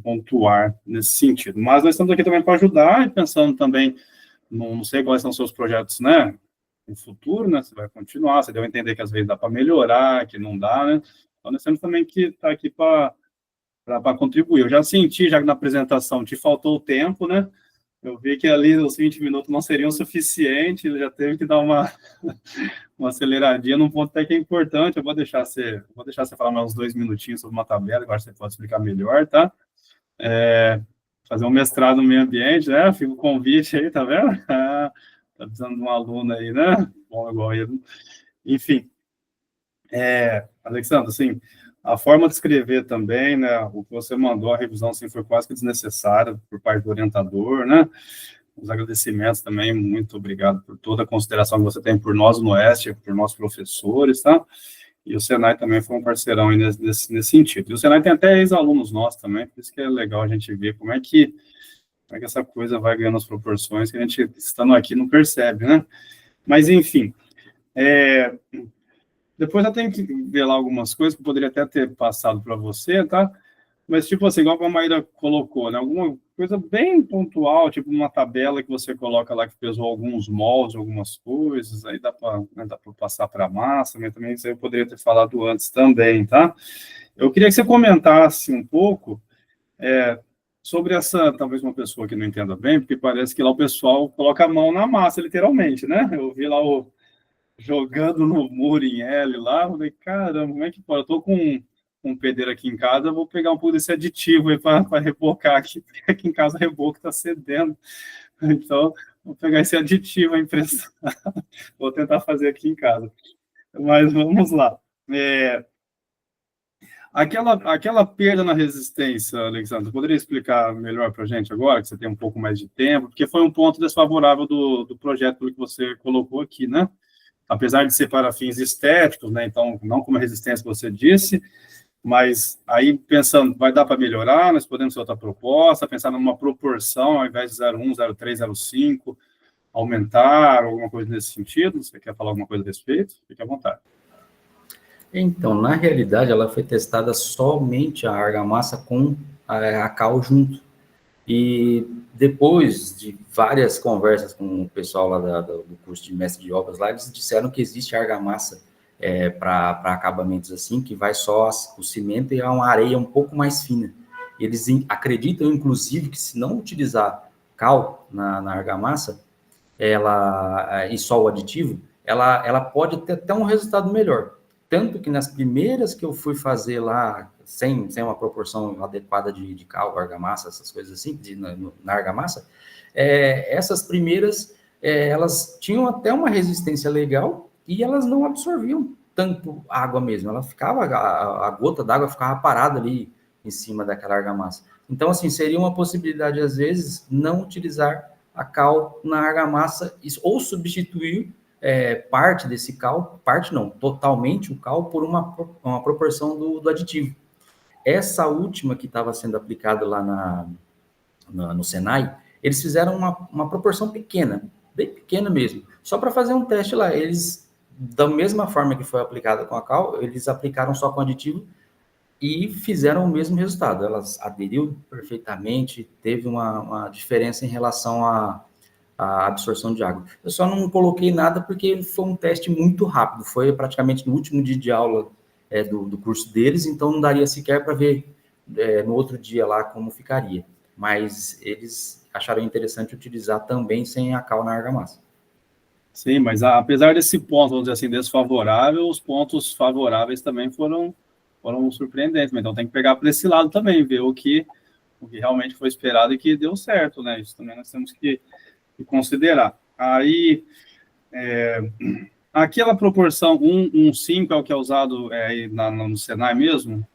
pontuar nesse sentido. Mas nós estamos aqui também para ajudar, e pensando também, não sei quais são os seus projetos, né, no futuro, né, você vai continuar, você deu a entender que às vezes dá para melhorar, que não dá, né, então nós temos também que estar aqui para contribuir. Eu já senti, já que na apresentação te faltou o tempo, né, eu vi que ali os 20 minutos não seriam suficiente, ele já teve que dar uma aceleradinha num ponto até que é importante. Eu vou deixar você falar mais uns 2 minutinhos sobre uma tabela, que eu acho que você pode explicar melhor, tá? Fazer um mestrado no meio ambiente, né? Fica o convite aí, tá vendo? Tá precisando de um aluno aí, né? Bom, igual ele. Enfim, Alexandre, assim, a forma de escrever também, né? O que você mandou, a revisão, assim, foi quase que desnecessária por parte do orientador, né? Os agradecimentos também, muito obrigado por toda a consideração que você tem por nós no Oeste, por nossos professores, tá? E o Senai também foi um parceirão aí nesse sentido. E o Senai tem até ex-alunos nossos também, por isso que é legal a gente ver como é que essa coisa vai ganhando as proporções que a gente, estando aqui, não percebe, né? Mas, enfim, depois eu tenho que ver lá algumas coisas que eu poderia até ter passado para você, tá? Mas, tipo assim, igual a Maíra colocou, né? Alguma coisa bem pontual, tipo uma tabela que você coloca lá que pesou alguns moldes, algumas coisas, aí dá para passar para a massa, mas também isso aí eu poderia ter falado antes também, tá? Eu queria que você comentasse um pouco sobre essa, talvez uma pessoa que não entenda bem, porque parece que lá o pessoal coloca a mão na massa, literalmente, né? Eu vi lá jogando no muro em L lá, eu falei, caramba, como é que pode? Eu tô com um pedreiro aqui em casa, eu vou pegar um pouco desse aditivo aí para rebocar aqui, porque aqui em casa o reboco está cedendo. Então, vou pegar esse aditivo a impressão. Vou tentar fazer aqui em casa. Mas vamos lá. Aquela perda na resistência, Alexandre, poderia explicar melhor para a gente agora, que você tem um pouco mais de tempo, porque foi um ponto desfavorável do projeto que você colocou aqui, né? Apesar de ser para fins estéticos, né? Então, não como a resistência que você disse, mas aí pensando, vai dar para melhorar, nós podemos ter outra proposta, pensar numa proporção, ao invés de 0,1, 0,3, 0,5, aumentar, alguma coisa nesse sentido. Você quer falar alguma coisa a respeito? Fique à vontade. Então, na realidade, ela foi testada somente a argamassa com a cal junto. E depois de várias conversas com o pessoal lá do curso de mestre de obras lá, eles disseram que existe argamassa para acabamentos assim, que vai só o cimento e uma areia um pouco mais fina. Eles acreditam, inclusive, que se não utilizar cal na argamassa, e só o aditivo, ela pode ter até um resultado melhor. Tanto que nas primeiras que eu fui fazer lá, sem uma proporção adequada de cal, argamassa, essas coisas assim, na argamassa, essas primeiras, elas tinham até uma resistência legal e elas não absorviam tanto água mesmo. Ela ficava, a gota d'água ficava parada ali em cima daquela argamassa. Então, assim, seria uma possibilidade, às vezes, não utilizar a cal na argamassa ou substituir parte desse cal, parte não, totalmente o cal por uma proporção do aditivo. Essa última que estava sendo aplicada lá no Senai, eles fizeram uma proporção pequena, bem pequena mesmo, só para fazer um teste lá. Eles da mesma forma que foi aplicada com a cal, eles aplicaram só com aditivo e fizeram o mesmo resultado. Elas aderiu perfeitamente, teve uma diferença em relação à absorção de água. Eu só não coloquei nada porque foi um teste muito rápido, foi praticamente no último dia de aula do curso deles, então não daria sequer para ver no outro dia lá como ficaria. Mas eles acharam interessante utilizar também sem a cal na argamassa. Sim, mas apesar desse ponto, vamos dizer assim, desfavorável, os pontos favoráveis também foram surpreendentes. Então tem que pegar para esse lado também, ver o que realmente foi esperado e que deu certo, né? Isso também nós temos que considerar. Aí, aquela proporção 1:5 é o que é usado no Senai mesmo?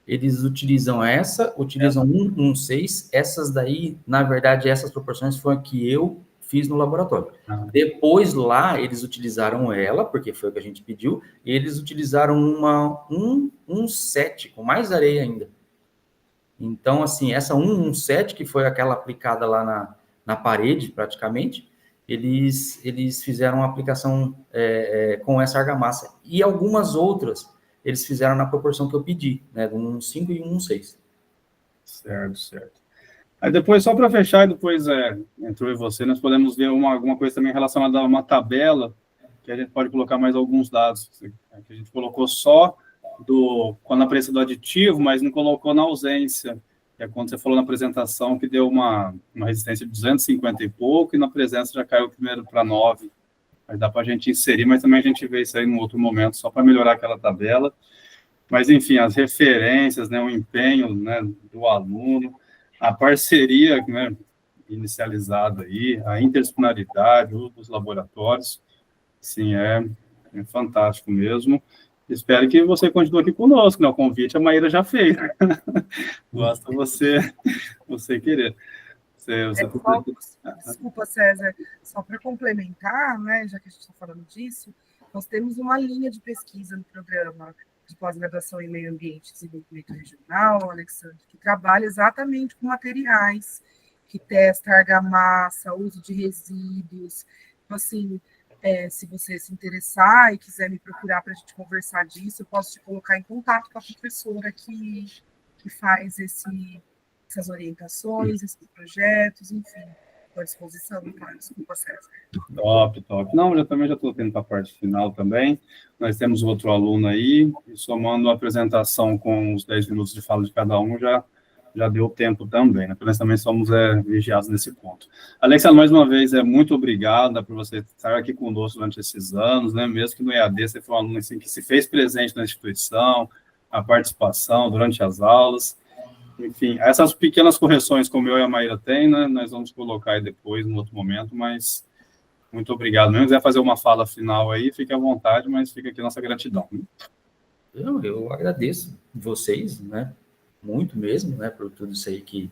Eles utilizam 1:6. Essas daí, na verdade, essas proporções foram que eu fiz no laboratório. Depois lá, eles utilizaram ela, porque foi o que a gente pediu, e eles utilizaram uma 1:7, com mais areia ainda. Então, assim, essa 1:7, que foi aquela aplicada lá na parede, praticamente, eles fizeram uma aplicação com essa argamassa. E algumas outras, eles fizeram na proporção que eu pedi, né, de 1:5 e 1:6. Certo. Aí depois, só para fechar, depois entrou e você, nós podemos ver alguma coisa também relacionada a uma tabela, que a gente pode colocar mais alguns dados, que a gente colocou só quando apareceu do aditivo, mas não colocou na ausência, que é quando você falou na apresentação que deu uma resistência de 250 e pouco, e na presença já caiu primeiro para 9. Aí dá para a gente inserir, mas também a gente vê isso aí num outro momento, só para melhorar aquela tabela. Mas, enfim, as referências, né, o empenho, né, do aluno, a parceria, né, inicializada aí, a interdisciplinaridade, o uso dos laboratórios, sim, é fantástico mesmo. Espero que você continue aqui conosco, né? O convite a Maíra já fez. Basta você querer. Desculpa, César, só para complementar, né, já que a gente está falando disso, nós temos uma linha de pesquisa no programa de pós-graduação em Meio Ambiente e Desenvolvimento Regional, Alexandre, que trabalha exatamente com materiais, que testa argamassa, uso de resíduos. Então, assim, se você se interessar e quiser me procurar para a gente conversar disso, eu posso te colocar em contato com a professora que faz essas orientações, esses projetos, enfim, estou à disposição, claro. Desculpa, César. Top. Não, eu também já estou tendo para a parte final também. Nós temos outro aluno aí, e somando a apresentação com os 10 minutos de fala de cada um, já deu tempo também, né? Porque nós também somos vigiados nesse ponto. Alexandre, mais uma vez, muito obrigado por você estar aqui conosco durante esses anos, né? Mesmo que no EAD você foi um aluno assim, que se fez presente na instituição, a participação durante as aulas. Enfim, essas pequenas correções, como eu e a Maíra tem, né? Nós vamos colocar aí depois, em outro momento, mas muito obrigado. Se quiser fazer uma fala final aí, fique à vontade, mas fica aqui a nossa gratidão. Eu agradeço vocês, né? Muito mesmo, né? Por tudo isso aí que...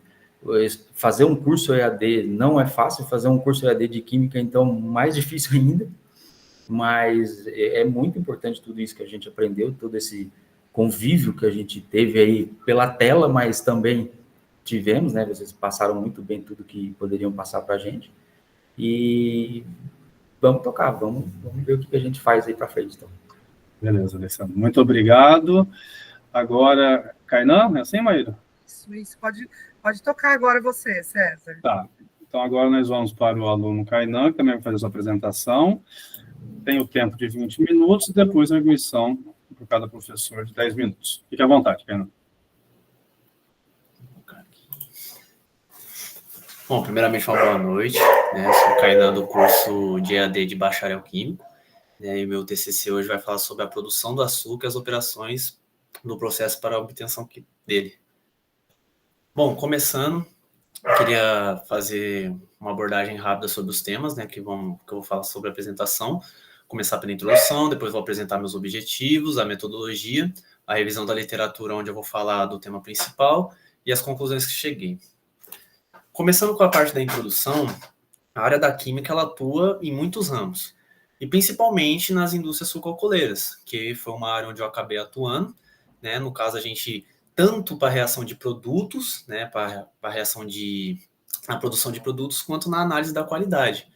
Fazer um curso EAD não é fácil, fazer um curso EAD de Química, então, mais difícil ainda, mas é muito importante tudo isso que a gente aprendeu, todo esse convívio que a gente teve aí pela tela, mas também tivemos, né? Vocês passaram muito bem tudo que poderiam passar para a gente. E vamos tocar, vamos ver o que a gente faz aí para frente, então. Beleza, Alessandro. Muito obrigado. Agora, Kainan, é assim, Maíra? Isso. Pode tocar agora você, César. Tá. Então, agora nós vamos para o aluno Kainan, que também vai fazer a sua apresentação. Tem o tempo de 20 minutos e depois a admissão por cada professor de 10 minutos. Fique à vontade, Kainan. Bom, primeiramente, uma boa noite. Sou o Kainan do curso de EAD de Bacharel Químico. E meu TCC hoje vai falar sobre a produção do açúcar e as operações do processo para a obtenção dele. Bom, começando, eu queria fazer uma abordagem rápida sobre os temas, que eu vou falar sobre a apresentação. Começar pela introdução, depois vou apresentar meus objetivos, a metodologia, a revisão da literatura, onde eu vou falar do tema principal e as conclusões que cheguei. Começando com a parte da introdução, a área da química ela atua em muitos ramos, e principalmente nas indústrias sucroalcooleiras, que foi uma área onde eu acabei atuando. No caso, a gente, tanto para a reação de produtos, para a produção de produtos, quanto na análise da qualidade.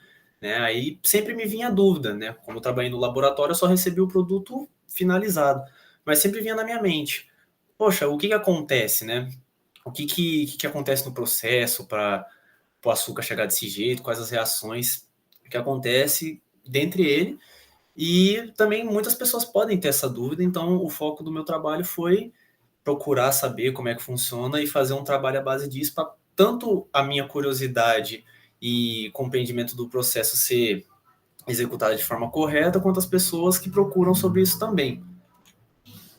né? Aí sempre me vinha a dúvida, né? Como eu trabalhei no laboratório, eu só recebi o produto finalizado, mas sempre vinha na minha mente, poxa, o que acontece, né? O que acontece no processo para o açúcar chegar desse jeito, quais as reações que acontece dentre ele, e também muitas pessoas podem ter essa dúvida, então o foco do meu trabalho foi procurar saber como é que funciona e fazer um trabalho à base disso para tanto a minha curiosidade e compreendimento do processo ser executado de forma correta, quanto as pessoas que procuram sobre isso também.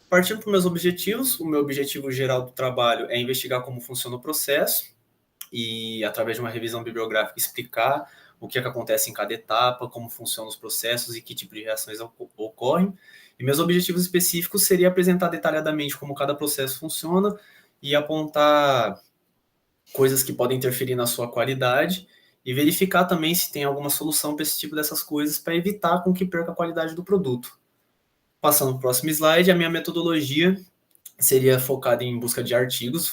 Partindo para os meus objetivos, o meu objetivo geral do trabalho é investigar como funciona o processo e, através de uma revisão bibliográfica, explicar o que é que acontece em cada etapa, como funcionam os processos e que tipo de reações ocorrem. E meus objetivos específicos seria apresentar detalhadamente como cada processo funciona e apontar coisas que podem interferir na sua qualidade e verificar também se tem alguma solução para esse tipo dessas coisas para evitar com que perca a qualidade do produto. Passando para o próximo slide, a minha metodologia seria focada em busca de artigos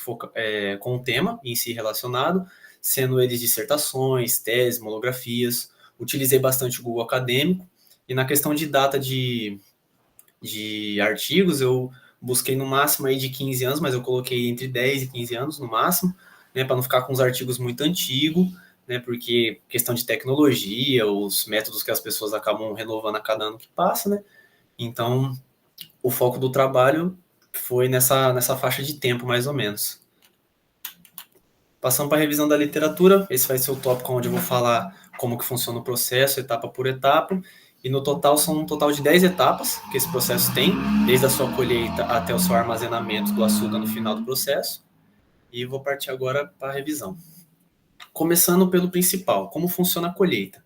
com o tema em si relacionado, sendo eles dissertações, teses, monografias. Utilizei bastante o Google Acadêmico, e na questão de data de artigos, eu busquei no máximo aí de 15 anos, mas eu coloquei entre 10 e 15 anos no máximo, né, para não ficar com os artigos muito antigos, né, porque questão de tecnologia, os métodos que as pessoas acabam renovando a cada ano que passa, né, então o foco do trabalho foi nessa faixa de tempo, mais ou menos. Passando para a revisão da literatura, esse vai ser o tópico onde eu vou falar como que funciona o processo, etapa por etapa, e no total são um total de 10 etapas que esse processo tem, desde a sua colheita até o seu armazenamento do açúcar no final do processo, e vou partir agora para a revisão. Começando pelo principal, como funciona a colheita.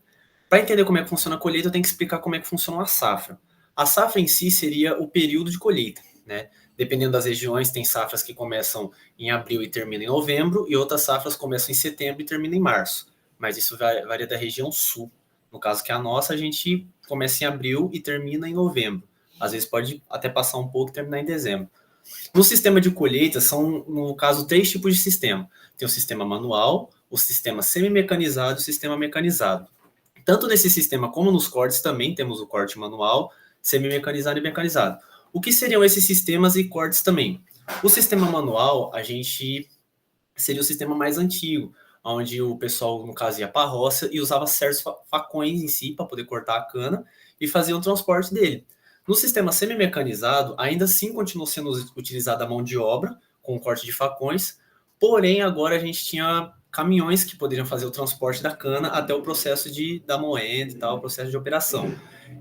Para entender como é que funciona a colheita, eu tenho que explicar como é que funciona a safra. A safra em si seria o período de colheita, né? Dependendo das regiões, tem safras que começam em abril e terminam em novembro, e outras safras começam em setembro e terminam em março. Mas isso varia da região sul. No caso que é a nossa, a gente começa em abril e termina em novembro. Às vezes pode até passar um pouco e terminar em dezembro. No sistema de colheita, são, no caso, 3 tipos de sistema. Tem o sistema manual, o sistema semi-mecanizado e o sistema mecanizado. Tanto nesse sistema como nos cortes também temos o corte manual, semi-mecanizado e mecanizado. O que seriam esses sistemas e cortes também? O sistema manual, seria o sistema mais antigo, onde o pessoal, no caso, ia para a roça e usava certos facões em si para poder cortar a cana e fazer o transporte dele. No sistema semi-mecanizado, ainda assim continuou sendo utilizada a mão de obra, com o corte de facões, porém agora a gente tinha caminhões que poderiam fazer o transporte da cana até o processo da moenda e tal, o processo de operação.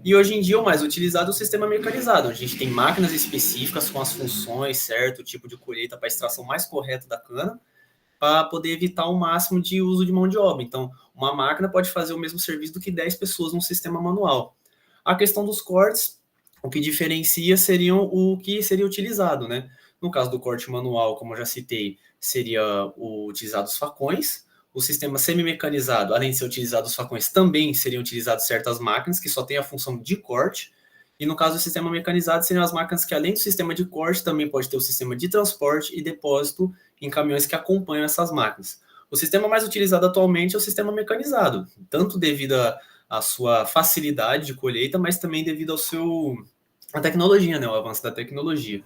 E hoje em dia o mais utilizado é o sistema mecanizado, onde a gente tem máquinas específicas com as funções, certo, o tipo de colheita para a extração mais correta da cana, para poder evitar o máximo de uso de mão de obra. Então, uma máquina pode fazer o mesmo serviço do que 10 pessoas num sistema manual. A questão dos cortes, o que diferencia seriam o que seria utilizado, né? No caso do corte manual, como eu já citei, seria utilizado os facões. O sistema semi-mecanizado, além de ser utilizado os facões, também seriam utilizadas certas máquinas que só têm a função de corte. E no caso do sistema mecanizado, seriam as máquinas que, além do sistema de corte, também pode ter o sistema de transporte e depósito em caminhões que acompanham essas máquinas. O sistema mais utilizado atualmente é o sistema mecanizado, tanto devido à sua facilidade de colheita, mas também devido à tecnologia, né, o avanço da tecnologia.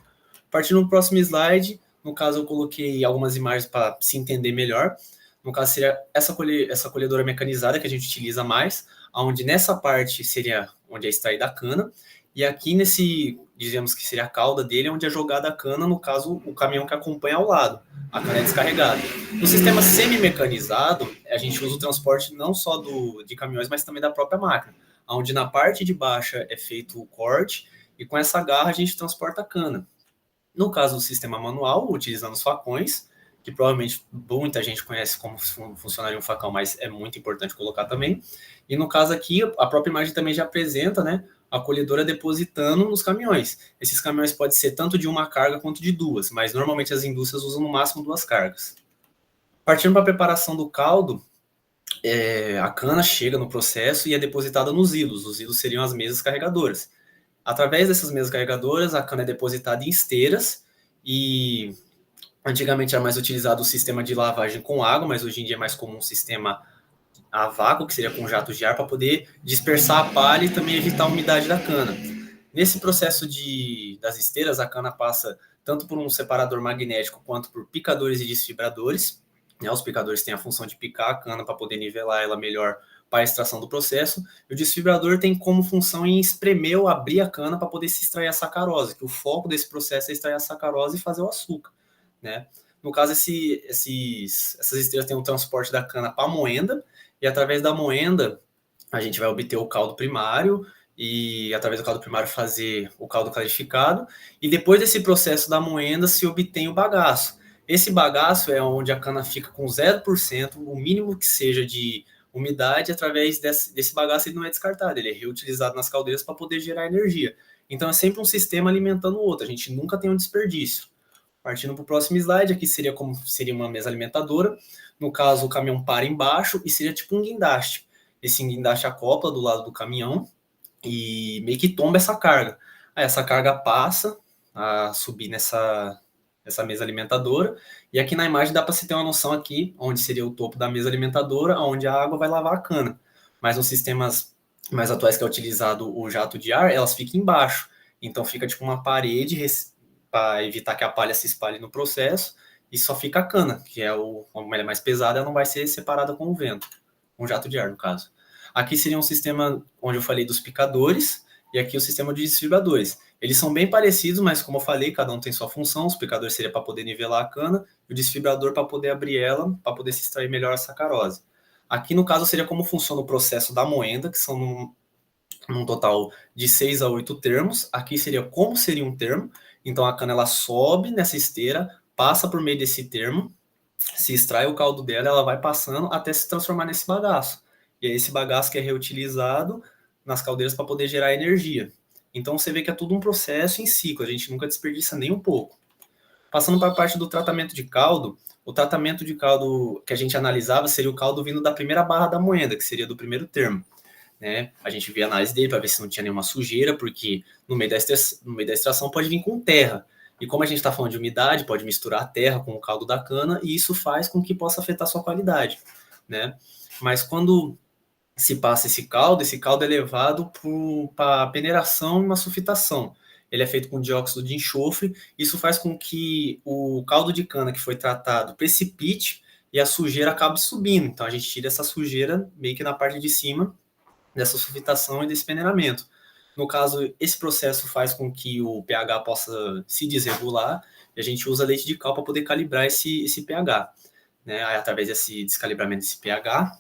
Partindo do próximo slide, no caso eu coloquei algumas imagens para se entender melhor. No caso seria essa colhedora mecanizada que a gente utiliza mais, onde nessa parte seria onde é extraída a cana, e aqui dizemos que seria a cauda dele, onde é jogada a cana, no caso, o caminhão que acompanha ao lado. A cana é descarregada. No sistema semi-mecanizado, a gente usa o transporte não só de caminhões, mas também da própria máquina, onde na parte de baixo é feito o corte, e com essa garra a gente transporta a cana. No caso do sistema manual, utilizando os facões, que provavelmente muita gente conhece como funcionaria um facão, mas é muito importante colocar também. E no caso aqui, a própria imagem também já apresenta, né, a colhedora depositando nos caminhões. Esses caminhões podem ser tanto de uma carga quanto de duas, mas normalmente as indústrias usam no máximo 2 cargas. Partindo para a preparação do caldo, a cana chega no processo e é depositada nos hilos. Os hilos seriam as mesas carregadoras. Através dessas mesas carregadoras, a cana é depositada em esteiras e antigamente era mais utilizado o sistema de lavagem com água, mas hoje em dia é mais comum um sistema a vácuo, que seria com jatos de ar, para poder dispersar a palha e também evitar a umidade da cana. Nesse processo das esteiras, a cana passa tanto por um separador magnético quanto por picadores e desfibradores. Né? Os picadores têm a função de picar a cana para poder nivelar ela melhor para a extração do processo. E o desfibrador tem como função em espremer ou abrir a cana para poder se extrair a sacarose, que o foco desse processo é extrair a sacarose e fazer o açúcar. Né? No caso, essas esteiras têm o transporte da cana para a moenda, e através da moenda a gente vai obter o caldo primário, e através do caldo primário fazer o caldo clarificado, e depois desse processo da moenda se obtém o bagaço. Esse bagaço é onde a cana fica com 0%, o mínimo que seja de umidade. Através desse bagaço ele não é descartado, ele é reutilizado nas caldeiras para poder gerar energia. Então é sempre um sistema alimentando o outro, a gente nunca tem um desperdício. Partindo para o próximo slide, aqui seria uma mesa alimentadora. No caso, o caminhão para embaixo e seria tipo um guindaste. Esse guindaste acopla do lado do caminhão e meio que tomba essa carga. Aí essa carga passa a subir nessa mesa alimentadora, e aqui na imagem dá para se ter uma noção aqui, onde seria o topo da mesa alimentadora, onde a água vai lavar a cana. Mas nos sistemas mais atuais que é utilizado o jato de ar, elas ficam embaixo. Então fica tipo uma parede para evitar que a palha se espalhe no processo, e só fica a cana, que como ela é mais pesada, ela não vai ser separada com o vento, com o jato de ar, no caso. Aqui seria um sistema onde eu falei dos picadores, e aqui o sistema de desfibradores. Eles são bem parecidos, mas como eu falei, cada um tem sua função. Os picadores seria para poder nivelar a cana, e o desfibrador para poder abrir ela, para poder se extrair melhor a sacarose. Aqui, no caso, seria como funciona o processo da moenda, que são num total de 6 a 8 termos. Aqui seria como seria um termo. Então, a cana ela sobe nessa esteira, passa por meio desse termo, se extrai o caldo dela, ela vai passando até se transformar nesse bagaço. E é esse bagaço que é reutilizado nas caldeiras para poder gerar energia. Então, você vê que é tudo um processo em ciclo, a gente nunca desperdiça nem um pouco. Passando para a parte do tratamento de caldo, o tratamento de caldo que a gente analisava seria o caldo vindo da primeira barra da moenda, que seria do primeiro termo. Né? A gente via a análise dele para ver se não tinha nenhuma sujeira, porque no meio da extração pode vir com terra. E como a gente está falando de umidade, pode misturar a terra com o caldo da cana, e isso faz com que possa afetar a sua qualidade. Né? Mas quando se passa esse caldo é levado para peneiração e uma sulfitação. Ele é feito com dióxido de enxofre. Isso faz com que o caldo de cana que foi tratado precipite e a sujeira acabe subindo. Então, a gente tira essa sujeira meio que na parte de cima dessa sulfitação e desse peneiramento. No caso, esse processo faz com que o pH possa se desregular, e a gente usa leite de cal para poder calibrar esse pH. Né? Aí, através desse descalibramento desse pH,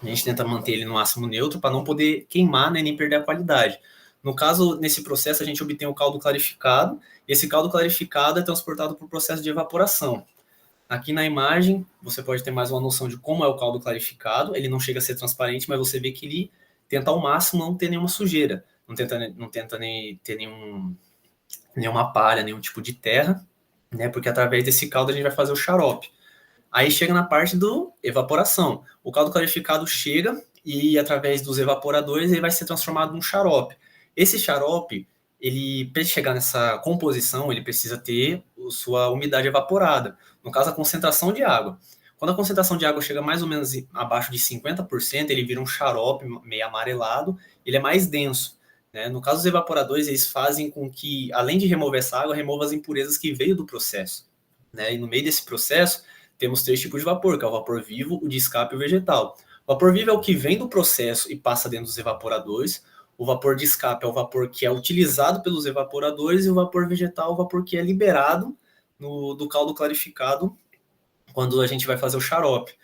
a gente tenta manter ele no máximo neutro para não poder queimar, né, nem perder a qualidade. No caso, nesse processo, a gente obtém o caldo clarificado, e esse caldo clarificado é transportado por processo de evaporação. Aqui na imagem, você pode ter mais uma noção de como é o caldo clarificado. Ele não chega a ser transparente, mas você vê que ele tenta ao máximo não ter nenhuma sujeira, não tenta nem ter nenhuma palha, nenhum tipo de terra, né, porque através desse caldo a gente vai fazer o xarope. Aí chega na parte do evaporação. O caldo clarificado chega e, através dos evaporadores, ele vai ser transformado num xarope. Esse xarope, para ele chegar nessa composição, ele precisa ter sua umidade evaporada. No caso, a concentração de água. Quando a concentração de água chega mais ou menos abaixo de 50%, ele vira um xarope meio amarelado, ele é mais denso. Né? No caso, os evaporadores, eles fazem com que, além de remover essa água, remova as impurezas que veio do processo. Né? E no meio desse processo, temos 3 tipos de vapor, que é o vapor vivo, o de escape e o vegetal. O vapor vivo é o que vem do processo e passa dentro dos evaporadores. O vapor de escape é o vapor que é utilizado pelos evaporadores, e o vapor vegetal é o vapor que é liberado do caldo clarificado quando a gente vai fazer o xarope.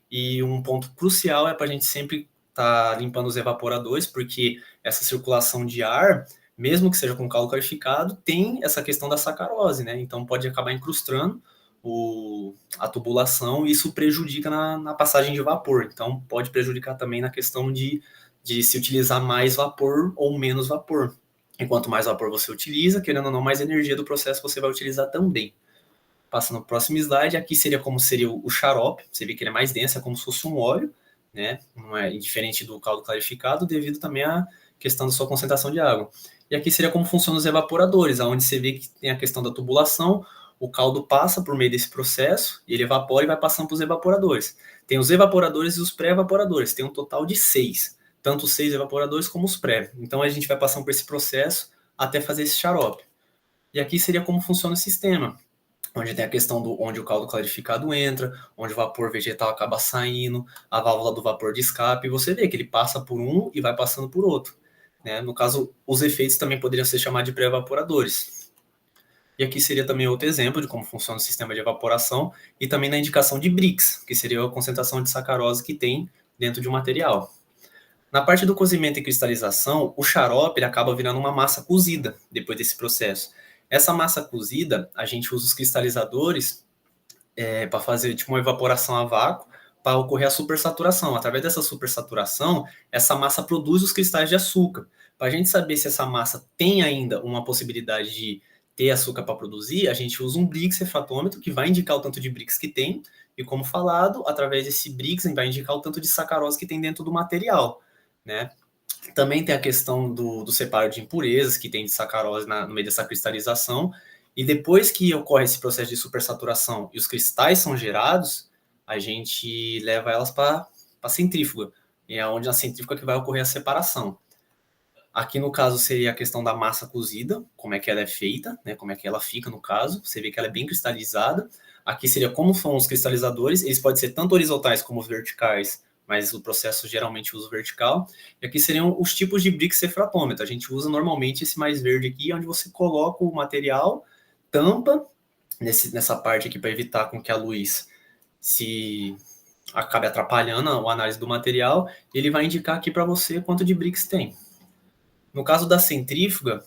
E um ponto crucial é para a gente sempre estar limpando os evaporadores, porque essa circulação de ar, mesmo que seja com caldo clarificado, tem essa questão da sacarose, né? Então pode acabar incrustando a tubulação, e isso prejudica na passagem de vapor. Então pode prejudicar também na questão de se utilizar mais vapor ou menos vapor. E quanto mais vapor você utiliza, querendo ou não, mais energia do processo você vai utilizar também. Passando para o próximo slide, aqui seria como seria o xarope. Você vê que ele é mais denso, é como se fosse um óleo, né? Não é diferente do caldo clarificado, devido também à questão da sua concentração de água. E aqui seria como funcionam os evaporadores, onde você vê que tem a questão da tubulação, o caldo passa por meio desse processo, ele evapora e vai passando para os evaporadores. Tem os evaporadores e os pré-evaporadores, tem um total de 6, tanto os 6 evaporadores como os pré. Então a gente vai passando por esse processo até fazer esse xarope. E aqui seria como funciona o sistema, onde tem a questão do onde o caldo clarificado entra, onde o vapor vegetal acaba saindo, a válvula do vapor de escape, e você vê que ele passa por um e vai passando por outro. Né? No caso, os efeitos também poderiam ser chamados de pré-evaporadores. E aqui seria também outro exemplo de como funciona o sistema de evaporação e também na indicação de Brix, que seria a concentração de sacarose que tem dentro de um material. Na parte do cozimento e cristalização, o xarope ele acaba virando uma massa cozida depois desse processo. Essa massa cozida, a gente usa os cristalizadores para fazer tipo uma evaporação a vácuo, para ocorrer a supersaturação. Através dessa supersaturação, essa massa produz os cristais de açúcar. Para a gente saber se essa massa tem ainda uma possibilidade de ter açúcar para produzir, a gente usa um Brix refratômetro, que vai indicar o tanto de Brix que tem, e como falado, através desse Brix, vai indicar o tanto de sacarose que tem dentro do material, né? Também tem a questão do separo de impurezas que tem de sacarose no meio dessa cristalização, e depois que ocorre esse processo de supersaturação e os cristais são gerados, a gente leva elas para a centrífuga, e é onde na centrífuga que vai ocorrer a separação. Aqui no caso seria a questão da massa cozida, como é que ela é feita, né, como é que ela fica no caso, você vê que ela é bem cristalizada. Aqui seria como são os cristalizadores, eles podem ser tanto horizontais como verticais, mas o processo geralmente usa vertical. E aqui seriam os tipos de Brix refratômetro. A gente usa normalmente esse mais verde aqui, onde você coloca o material, tampa nessa parte aqui para evitar com que a luz se acabe atrapalhando a análise do material. Ele vai indicar aqui para você quanto de Brix tem. No caso da centrífuga,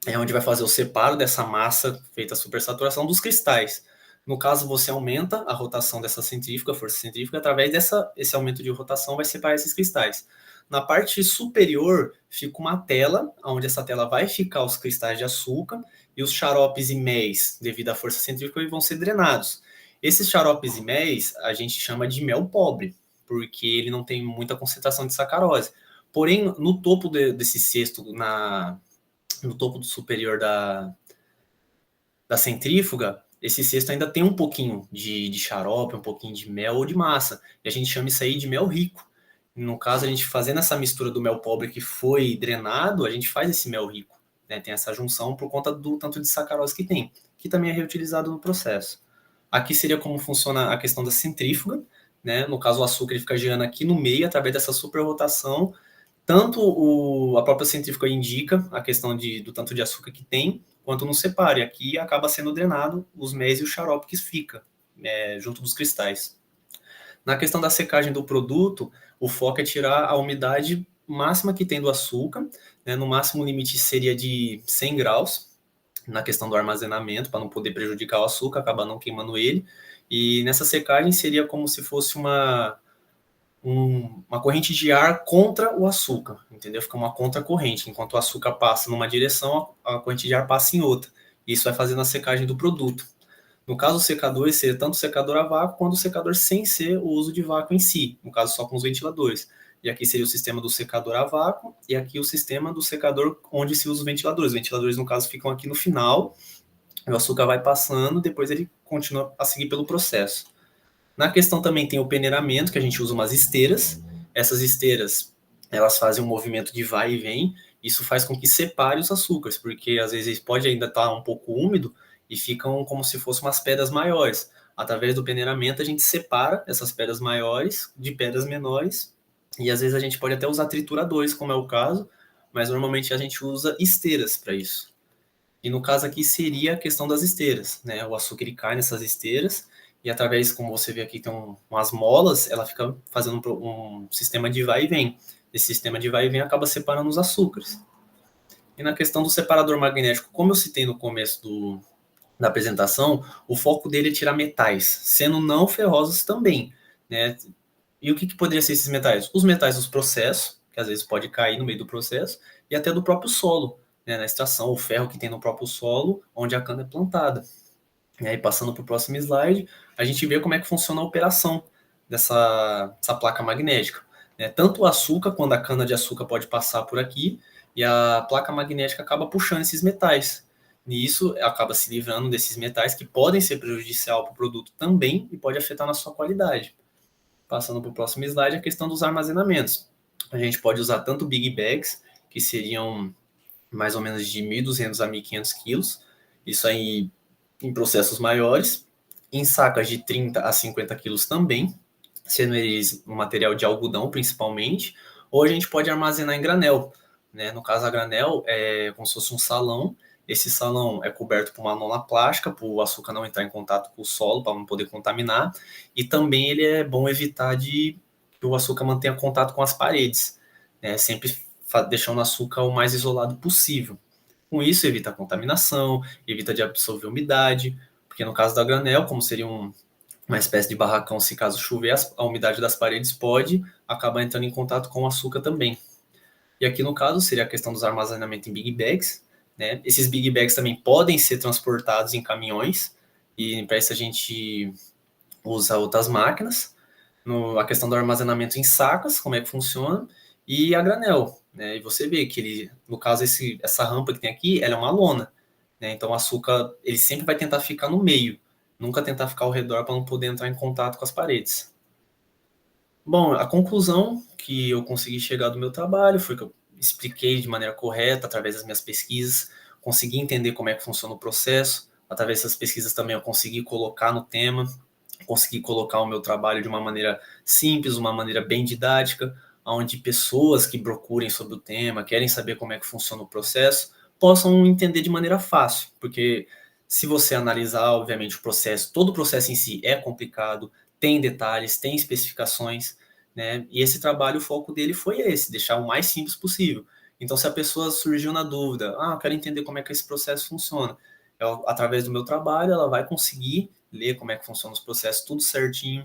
é onde vai fazer o separo dessa massa feita a supersaturação dos cristais. No caso, você aumenta a rotação dessa centrífuga, a força centrífuga, através desse aumento de rotação vai separar esses cristais. Na parte superior, fica uma tela, onde essa tela vai ficar os cristais de açúcar, e os xaropes e méis, devido à força centrífuga, vão ser drenados. Esses xaropes e méis, a gente chama de mel pobre, porque ele não tem muita concentração de sacarose. Porém, no topo desse cesto, no topo do superior da centrífuga, esse cesto ainda tem um pouquinho de xarope, um pouquinho de mel ou de massa. E a gente chama isso aí de mel rico. No caso, a gente fazendo essa mistura do mel pobre que foi drenado, a gente faz esse mel rico. Né? Tem essa junção por conta do tanto de sacarose que tem, que também é reutilizado no processo. Aqui seria como funciona a questão da centrífuga. Né? No caso, o açúcar ele fica girando aqui no meio, através dessa superrotação. Tanto a própria centrífuga indica a questão do tanto de açúcar que tem, quanto no separo. E aqui acaba sendo drenado os méis e o xarope que fica junto dos cristais. Na questão da secagem do produto, o foco é tirar a umidade máxima que tem do açúcar. Né? No máximo, o limite seria de 100 graus, na questão do armazenamento, para não poder prejudicar o açúcar, acabar não queimando ele. E nessa secagem seria como se fosse uma corrente de ar contra o açúcar, entendeu? Fica uma contracorrente. Enquanto o açúcar passa numa direção, a corrente de ar passa em outra. Isso vai fazendo a secagem do produto. No caso, o secador seria tanto o secador a vácuo quanto o secador sem ser o uso de vácuo em si, no caso só com os ventiladores. E aqui seria o sistema do secador a vácuo, e aqui o sistema do secador onde se usa os ventiladores. Os ventiladores, no caso, ficam aqui no final, o açúcar vai passando, depois ele continua a seguir pelo processo. Na questão também tem o peneiramento, que a gente usa umas esteiras. Essas esteiras, elas fazem um movimento de vai e vem. Isso faz com que separe os açúcares, porque às vezes pode ainda estar um pouco úmido e ficam como se fossem umas pedras maiores. Através do peneiramento, a gente separa essas pedras maiores de pedras menores. E às vezes a gente pode até usar trituradores, como é o caso, mas normalmente a gente usa esteiras para isso. E no caso aqui seria a questão das esteiras, né? O açúcar ele cai nessas esteiras, e através, como você vê aqui, tem umas molas, ela fica fazendo um sistema de vai e vem. Esse sistema de vai e vem acaba separando os açúcares. E na questão do separador magnético, como eu citei no começo da apresentação, o foco dele é tirar metais, sendo não ferrosos também. Né? E o que poderia ser esses metais? Os metais dos processos, que às vezes pode cair no meio do processo, e até do próprio solo, né? Na extração, o ferro que tem no próprio solo, onde a cana é plantada. E aí, passando para o próximo slide, a gente vê como é que funciona a operação dessa placa magnética. Né? Tanto o açúcar, quando a cana de açúcar pode passar por aqui, e a placa magnética acaba puxando esses metais. E isso acaba se livrando desses metais que podem ser prejudicial para o produto também e pode afetar na sua qualidade. Passando para o próximo slide, a questão dos armazenamentos. A gente pode usar tanto big bags, que seriam mais ou menos de 1.200 a 1.500 quilos, isso aí em processos maiores, em sacas de 30 a 50 quilos também, sendo eles um material de algodão principalmente, ou a gente pode armazenar em granel, né? No caso, a granel é como se fosse um salão. Esse salão é coberto por uma lona plástica, para o açúcar não entrar em contato com o solo, para não poder contaminar, e também ele é bom evitar que o açúcar mantenha contato com as paredes, né? Sempre deixando o açúcar o mais isolado possível. Com isso, evita a contaminação, evita de absorver umidade, porque no caso da granel, como seria uma espécie de barracão, se caso chover, a umidade das paredes pode acabar entrando em contato com o açúcar também. E aqui no caso seria a questão dos armazenamentos em big bags, né? Esses big bags também podem ser transportados em caminhões, e para isso a gente usa outras máquinas. A questão do armazenamento em sacas, como é que funciona, e a granel, né? E você vê que ele, no caso, essa rampa que tem aqui, ela é uma lona, né? Então o açúcar, ele sempre vai tentar ficar no meio, nunca tentar ficar ao redor para não poder entrar em contato com as paredes. Bom, a conclusão que eu consegui chegar do meu trabalho foi que eu expliquei de maneira correta, através das minhas pesquisas, consegui entender como é que funciona o processo, através dessas pesquisas também eu consegui colocar no tema, consegui colocar o meu trabalho de uma maneira simples, uma maneira bem didática, onde pessoas que procurem sobre o tema, querem saber como é que funciona o processo, possam entender de maneira fácil, porque se você analisar, obviamente, o processo, todo o processo em si é complicado, tem detalhes, tem especificações, né? E esse trabalho, o foco dele foi esse, deixar o mais simples possível. Então, se a pessoa surgiu na dúvida, eu quero entender como é que esse processo funciona, através do meu trabalho, ela vai conseguir ler como é que funciona os processos, tudo certinho,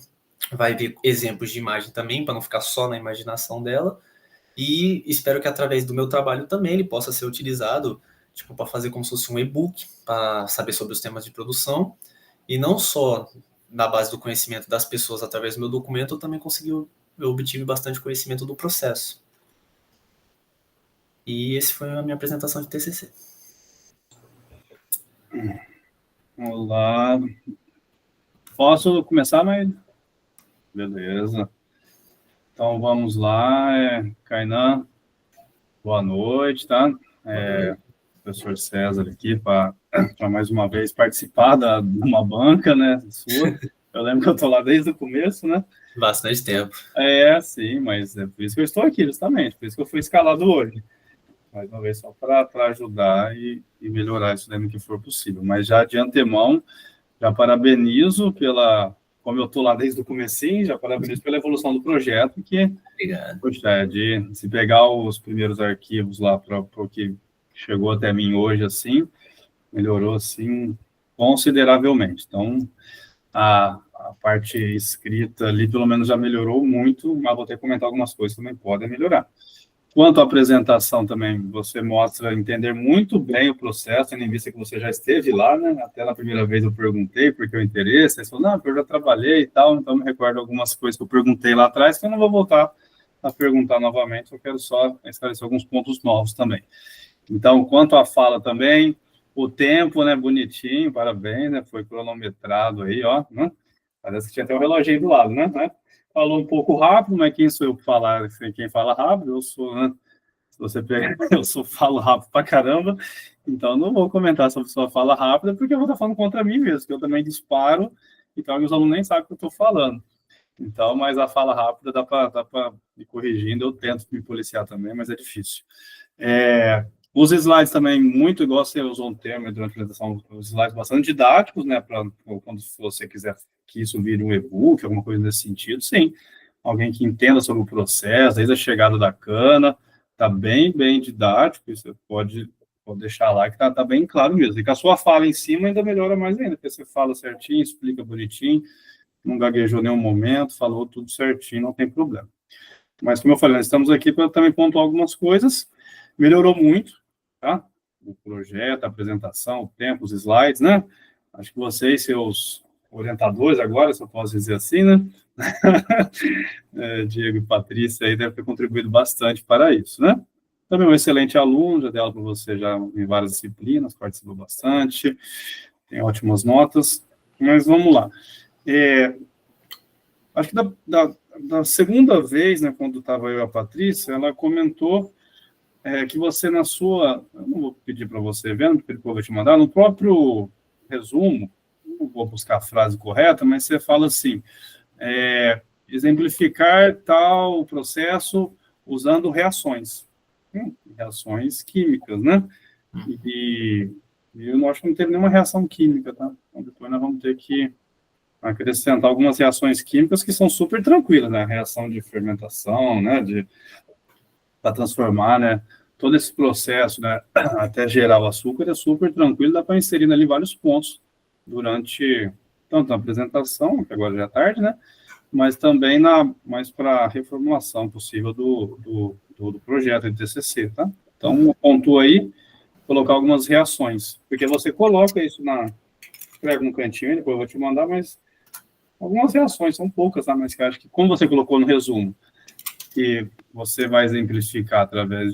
vai ver exemplos de imagem também, para não ficar só na imaginação dela, e espero que através do meu trabalho também ele possa ser utilizado, tipo, para fazer como se fosse um e-book, para saber sobre os temas de produção, e não só na base do conhecimento das pessoas através do meu documento, eu também eu obtive bastante conhecimento do processo. E esse foi a minha apresentação de TCC. Olá. Posso começar, mas... Beleza. Então, vamos lá. Kainan, boa noite, tá? Professor César aqui para mais uma vez participar de uma banca, né, sua. Eu lembro que eu estou lá desde o começo, né? Bastante tempo. Sim, mas é por isso que eu estou aqui, justamente. Por isso que eu fui escalado hoje. Mais uma vez, só para ajudar e melhorar isso no que for possível. Mas já de antemão, já parabenizo como eu estou lá desde o comecinho, já parabenizo pela evolução do projeto, que, obrigado. Poxa, se pegar os primeiros arquivos lá para o que chegou até mim hoje, assim, melhorou, assim, consideravelmente. Então, a parte escrita ali, pelo menos, já melhorou muito, mas vou ter que comentar algumas coisas que também podem melhorar. Quanto à apresentação também, você mostra entender muito bem o processo, tendo em vista que você já esteve lá, né? Até na primeira vez eu perguntei por que o interesse, aí você falou, não, porque eu já trabalhei e tal, então me recordo algumas coisas que eu perguntei lá atrás, que eu não vou voltar a perguntar novamente, eu quero só esclarecer alguns pontos novos também. Então, quanto à fala também, o tempo, né, bonitinho, parabéns, né, foi cronometrado aí, ó, né? Parece que tinha até um reloginho do lado, né? Falou um pouco rápido, mas quem sou eu para falar? Quem fala rápido, eu sou, né? Se você pegar, falo rápido pra caramba, então não vou comentar sobre sua fala rápida, porque eu vou estar falando contra mim mesmo, que eu também disparo, então meus alunos nem sabem o que eu estou falando. Então, mas a fala rápida dá para me corrigindo, eu tento me policiar também, mas é difícil. Os slides também, muito igual você usou um termo durante a apresentação, os slides bastante didáticos, né, para quando você quiser que isso vire um e-book, alguma coisa nesse sentido, sim. Alguém que entenda sobre o processo, desde a chegada da cana, está bem didático, você pode deixar lá, que está bem claro mesmo. E com a sua fala em cima ainda melhora mais ainda, porque você fala certinho, explica bonitinho, não gaguejou em nenhum momento, falou tudo certinho, não tem problema. Mas, como eu falei, nós estamos aqui para também pontuar algumas coisas, melhorou muito, tá? O projeto, a apresentação, o tempo, os slides, né? Acho que vocês, seus orientadores agora, se eu posso dizer assim, né? Diego e Patrícia aí devem ter contribuído bastante para isso, né? Também um excelente aluno, já dei aula para você já em várias disciplinas, participou bastante, tem ótimas notas, mas vamos lá. Acho que da segunda vez, né, quando estava eu e a Patrícia, ela comentou que você na sua, eu não vou pedir para você ver, porque depois eu vou te mandar, no próprio resumo, não vou buscar a frase correta, mas você fala assim, exemplificar tal processo usando reações químicas, né? E eu não acho que não teve nenhuma reação química, tá? Então, depois nós vamos ter que acrescentar algumas reações químicas que são super tranquilas, né? Reação de fermentação, né? Para transformar, né? Todo esse processo, né? Até gerar o açúcar é super tranquilo, dá para inserir ali vários pontos durante, tanto na apresentação, que agora já é tarde, né? Mas também mais para a reformulação possível do projeto de TCC, tá? Então, pontua aí, colocar algumas reações, porque você coloca isso escreve no cantinho, depois eu vou te mandar, mas algumas reações, são poucas, tá? Mas que acho que, como você colocou no resumo, que você vai exemplificar através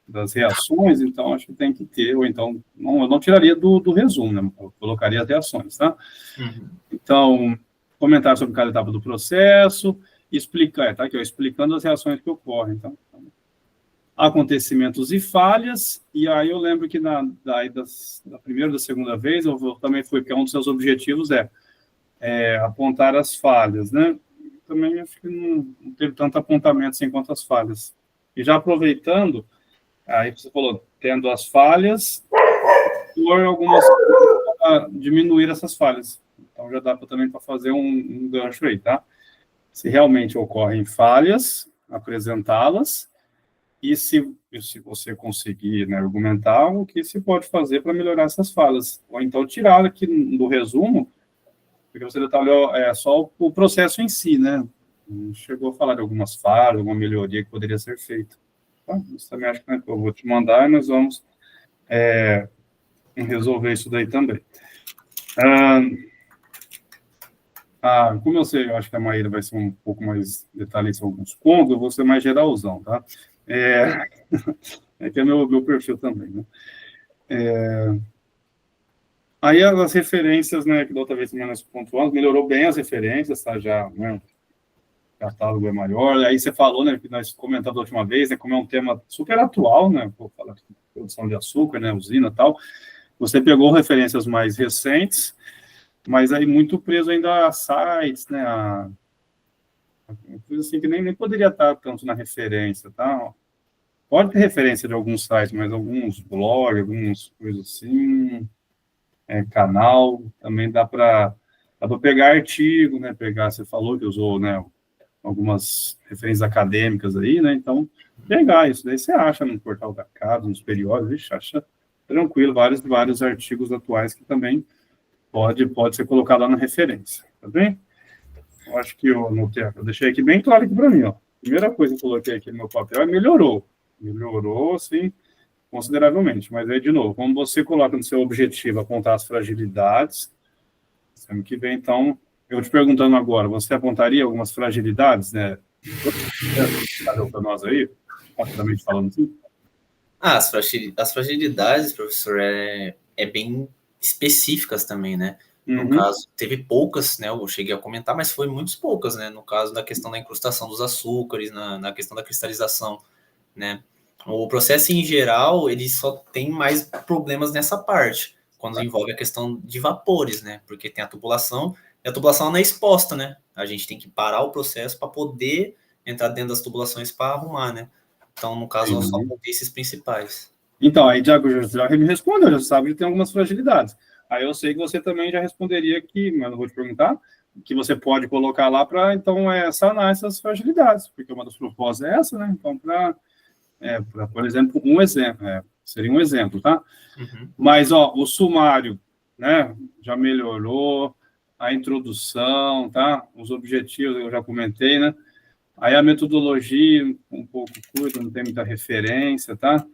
das reações, então acho que tem que ter, ou então, eu não tiraria do resumo, né? Eu colocaria as reações, tá? Uhum. Então, comentar sobre cada etapa do processo, explicar, tá aqui, ó, explicando as reações que ocorrem, então, acontecimentos e falhas, e aí eu lembro que da primeira e da segunda vez, eu também fui, porque um dos seus objetivos apontar as falhas, né? Também acho que não teve tanto apontamento assim quanto as falhas. E já aproveitando, aí você falou, tendo as falhas, por algumas para diminuir essas falhas. Então já dá também para fazer um gancho aí, tá? Se realmente ocorrem falhas, apresentá-las, e se você conseguir, né, argumentar o que se pode fazer para melhorar essas falhas. Ou então tirar aqui do resumo, porque você detalhou só o processo em si, né? Não chegou a falar de algumas falhas, alguma melhoria que poderia ser feita. Tá? Isso também acho que, né, eu vou te mandar e nós vamos resolver isso daí também. Como eu sei, eu acho que a Maíra vai ser um pouco mais detalhista em alguns pontos, eu vou ser mais geralzão, tá? Que é meu perfil também, né? Aí as referências, né, que da outra vez também nós pontuamos, melhorou bem as referências, tá? Já, né, o catálogo é maior. Aí você falou, né, que nós comentamos da última vez, né, como é um tema super atual, né, vou falar de produção de açúcar, né, usina e tal. Você pegou referências mais recentes, mas aí muito preso ainda a sites, né, coisa assim que nem poderia estar tanto na referência, tá? Pode ter referência de alguns sites, mas alguns blogs, algumas coisas assim, canal, também dá para pegar artigo, né, você falou que usou, né, algumas referências acadêmicas aí, né, então, pegar isso, daí você acha no portal da casa, nos periódicos, acha tranquilo, vários artigos atuais que também pode ser colocado lá na referência, tá bem? Eu acho que eu deixei aqui bem claro aqui para mim, ó. Primeira coisa que eu coloquei aqui no meu papel melhorou, sim, consideravelmente, mas aí, de novo, como você coloca no seu objetivo apontar as fragilidades, ano que vem, então, eu te perguntando agora, você apontaria algumas fragilidades, né? Para nós aí, rapidamente falando assim? As fragilidades, professor, bem específicas também, né? No caso, teve poucas, né? Eu cheguei a comentar, mas foi muito poucas, né? No caso da questão da incrustação dos açúcares, na questão da cristalização, né? O processo em geral, ele só tem mais problemas nessa parte, quando envolve a questão de vapores, né? Porque tem a tubulação, e a tubulação não é exposta, né? A gente tem que parar o processo para poder entrar dentro das tubulações para arrumar, né? Então, no caso, eu só apontei esses principais. Então, aí já me respondeu, já sabe que tem algumas fragilidades. Aí eu sei que você também já responderia aqui, mas eu vou te perguntar, que você pode colocar lá para, então, sanar essas fragilidades, porque uma das propostas é essa, né? Então, por exemplo, seria um exemplo, tá? Mas, o sumário, né, já melhorou, a introdução, tá? Os objetivos eu já comentei, né? Aí a metodologia, um pouco curta, não tem muita referência, tá?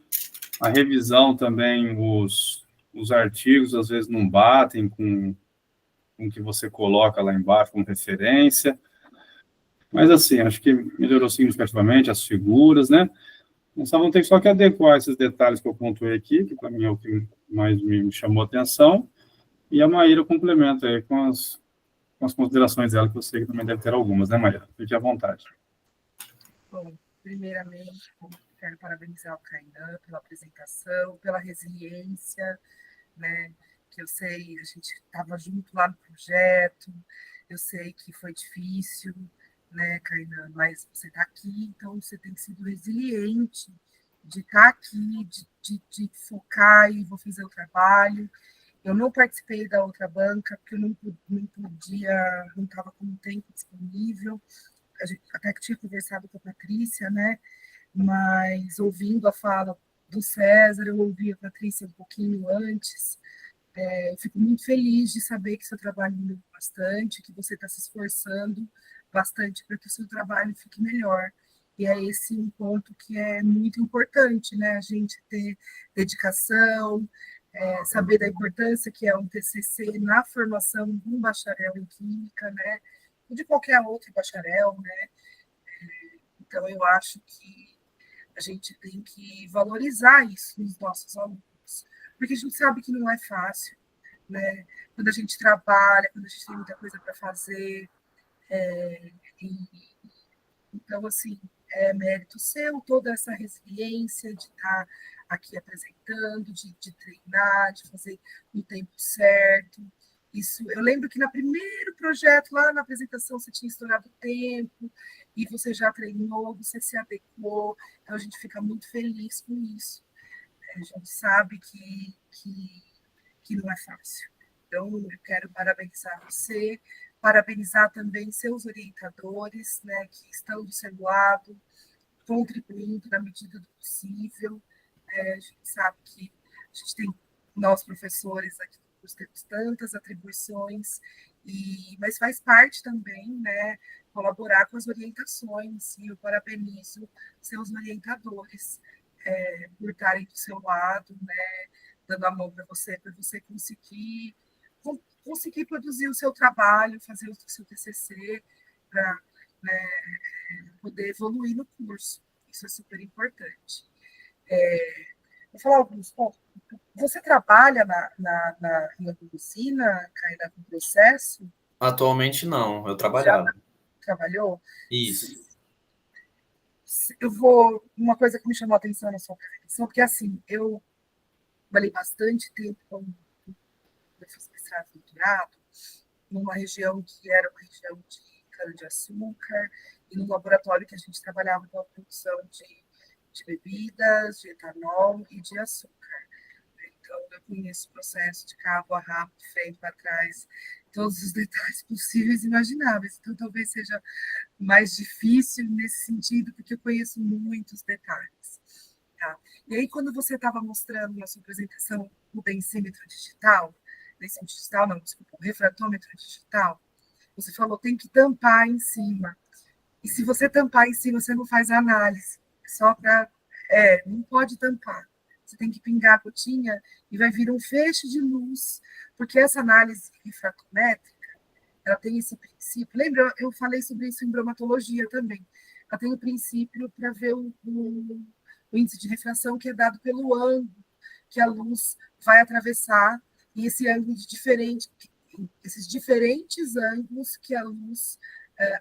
A revisão também, os artigos às vezes não batem com o que você coloca lá embaixo como referência. Mas, assim, acho que melhorou significativamente as figuras, né? Só vão ter só que adequar esses detalhes que eu pontuei aqui, que para mim é o que mais me chamou a atenção, e a Maíra complementa aí com as considerações dela, que eu sei que também deve ter algumas, né, Maíra? Fique à vontade. Bom, primeiramente, quero parabenizar o Kainan pela apresentação, pela resiliência, né? Que eu sei, a gente estava junto lá no projeto, eu sei que foi difícil, né, Kainan, mas você está aqui, então você tem sido resiliente de estar aqui, de focar e vou fazer o trabalho. Eu não participei da outra banca, porque eu não podia, não estava com o tempo disponível. A gente até que tinha conversado com a Patrícia, né? Mas ouvindo a fala do César, eu ouvi a Patrícia um pouquinho antes. Eu fico muito feliz de saber que seu trabalho melhorou bastante, que você está se esforçando bastante para que o seu trabalho fique melhor. E é esse um ponto que é muito importante, né? A gente ter dedicação, saber da importância que é um TCC na formação de um bacharel em Química, né? Ou de qualquer outro bacharel, né? Então, eu acho que a gente tem que valorizar isso nos nossos alunos, porque a gente sabe que não é fácil, né? Quando a gente trabalha, quando a gente tem muita coisa para fazer, e, então, assim, é mérito seu toda essa resiliência de estar aqui apresentando, de treinar, de fazer no tempo certo. Isso, eu lembro que no primeiro projeto, lá na apresentação, você tinha estourado o tempo, e você já treinou, você se adequou, então a gente fica muito feliz com isso. A gente sabe que não é fácil. Então, eu quero parabenizar você, parabenizar também seus orientadores, né, que estão do seu lado, contribuindo na medida do possível. A gente sabe que a gente tem, nós professores aqui, temos tantas atribuições, mas faz parte também, né, colaborar com as orientações, e eu parabenizo seus orientadores por estarem do seu lado, né, dando a mão para você conseguir produzir o seu trabalho, fazer o seu TCC, para, né, poder evoluir no curso. Isso é super importante. Vou falar alguns pontos. Você trabalha em oficina, Caína, com processo? Atualmente não, eu Já trabalhava. trabalhou? Isso. Uma coisa que me chamou a atenção na sua apresentação, porque assim, eu trabalhei bastante tempo quando eu fiz mestrado e doutorado, numa região que era uma região de cana-de-açúcar, e no laboratório que a gente trabalhava com a produção de bebidas, de etanol e de açúcar. Então, eu conheço o processo de cabo a rabo, de frente para trás, todos os detalhes possíveis e imagináveis. Então, talvez seja mais difícil nesse sentido, porque eu conheço muitos detalhes. Tá? E aí, quando você estava mostrando na sua apresentação o densímetro digital, não, desculpa, o refratômetro digital, você falou tem que tampar em cima. E se você tampar em cima, você não faz a análise. Só para. Não pode tampar. Você tem que pingar a gotinha e vai vir um feixe de luz, porque essa análise refratométrica, ela tem esse princípio. Lembra, eu falei sobre isso em bromatologia também. Ela tem o princípio para ver o índice de refração que é dado pelo ângulo que a luz vai atravessar, e esse ângulo esses diferentes ângulos que a luz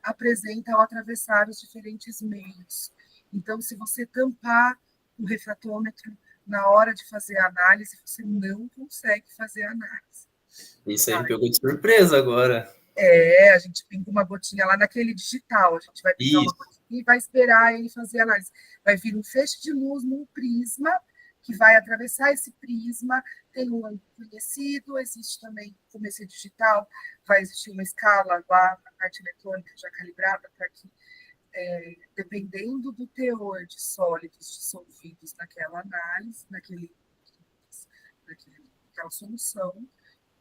apresenta ao atravessar os diferentes meios. Então, se você tampar o refratômetro na hora de fazer a análise, você não consegue fazer a análise. Isso aí me pegou de surpresa agora. A gente pinga uma gotinha lá naquele digital, a gente vai pingar uma gotinha e vai esperar ele fazer a análise. Vai vir um feixe de luz num prisma, que vai atravessar esse prisma, tem um ângulo conhecido, existe também, como esse digital, vai existir uma escala lá na parte eletrônica já calibrada para que, dependendo do teor de sólidos dissolvidos naquela análise, naquela solução,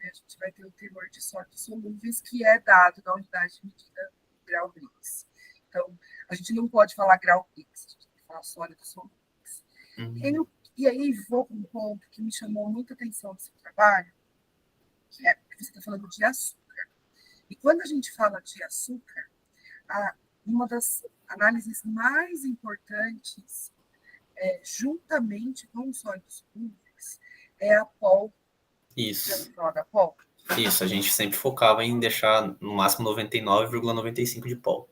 a gente vai ter o teor de sólidos solúveis, que é dado na unidade de medida grau Brix. Então, a gente não pode falar grau Brix, a gente tem que falar sólidos solúveis. E aí vou para um ponto que me chamou muita atenção no seu trabalho, que é que você está falando de açúcar. E quando a gente fala de açúcar, uma das análises mais importantes juntamente com os sólidos solúveis, é a POL. Isso. Da POL. Isso, a gente sempre focava em deixar no máximo 99,95 de pó.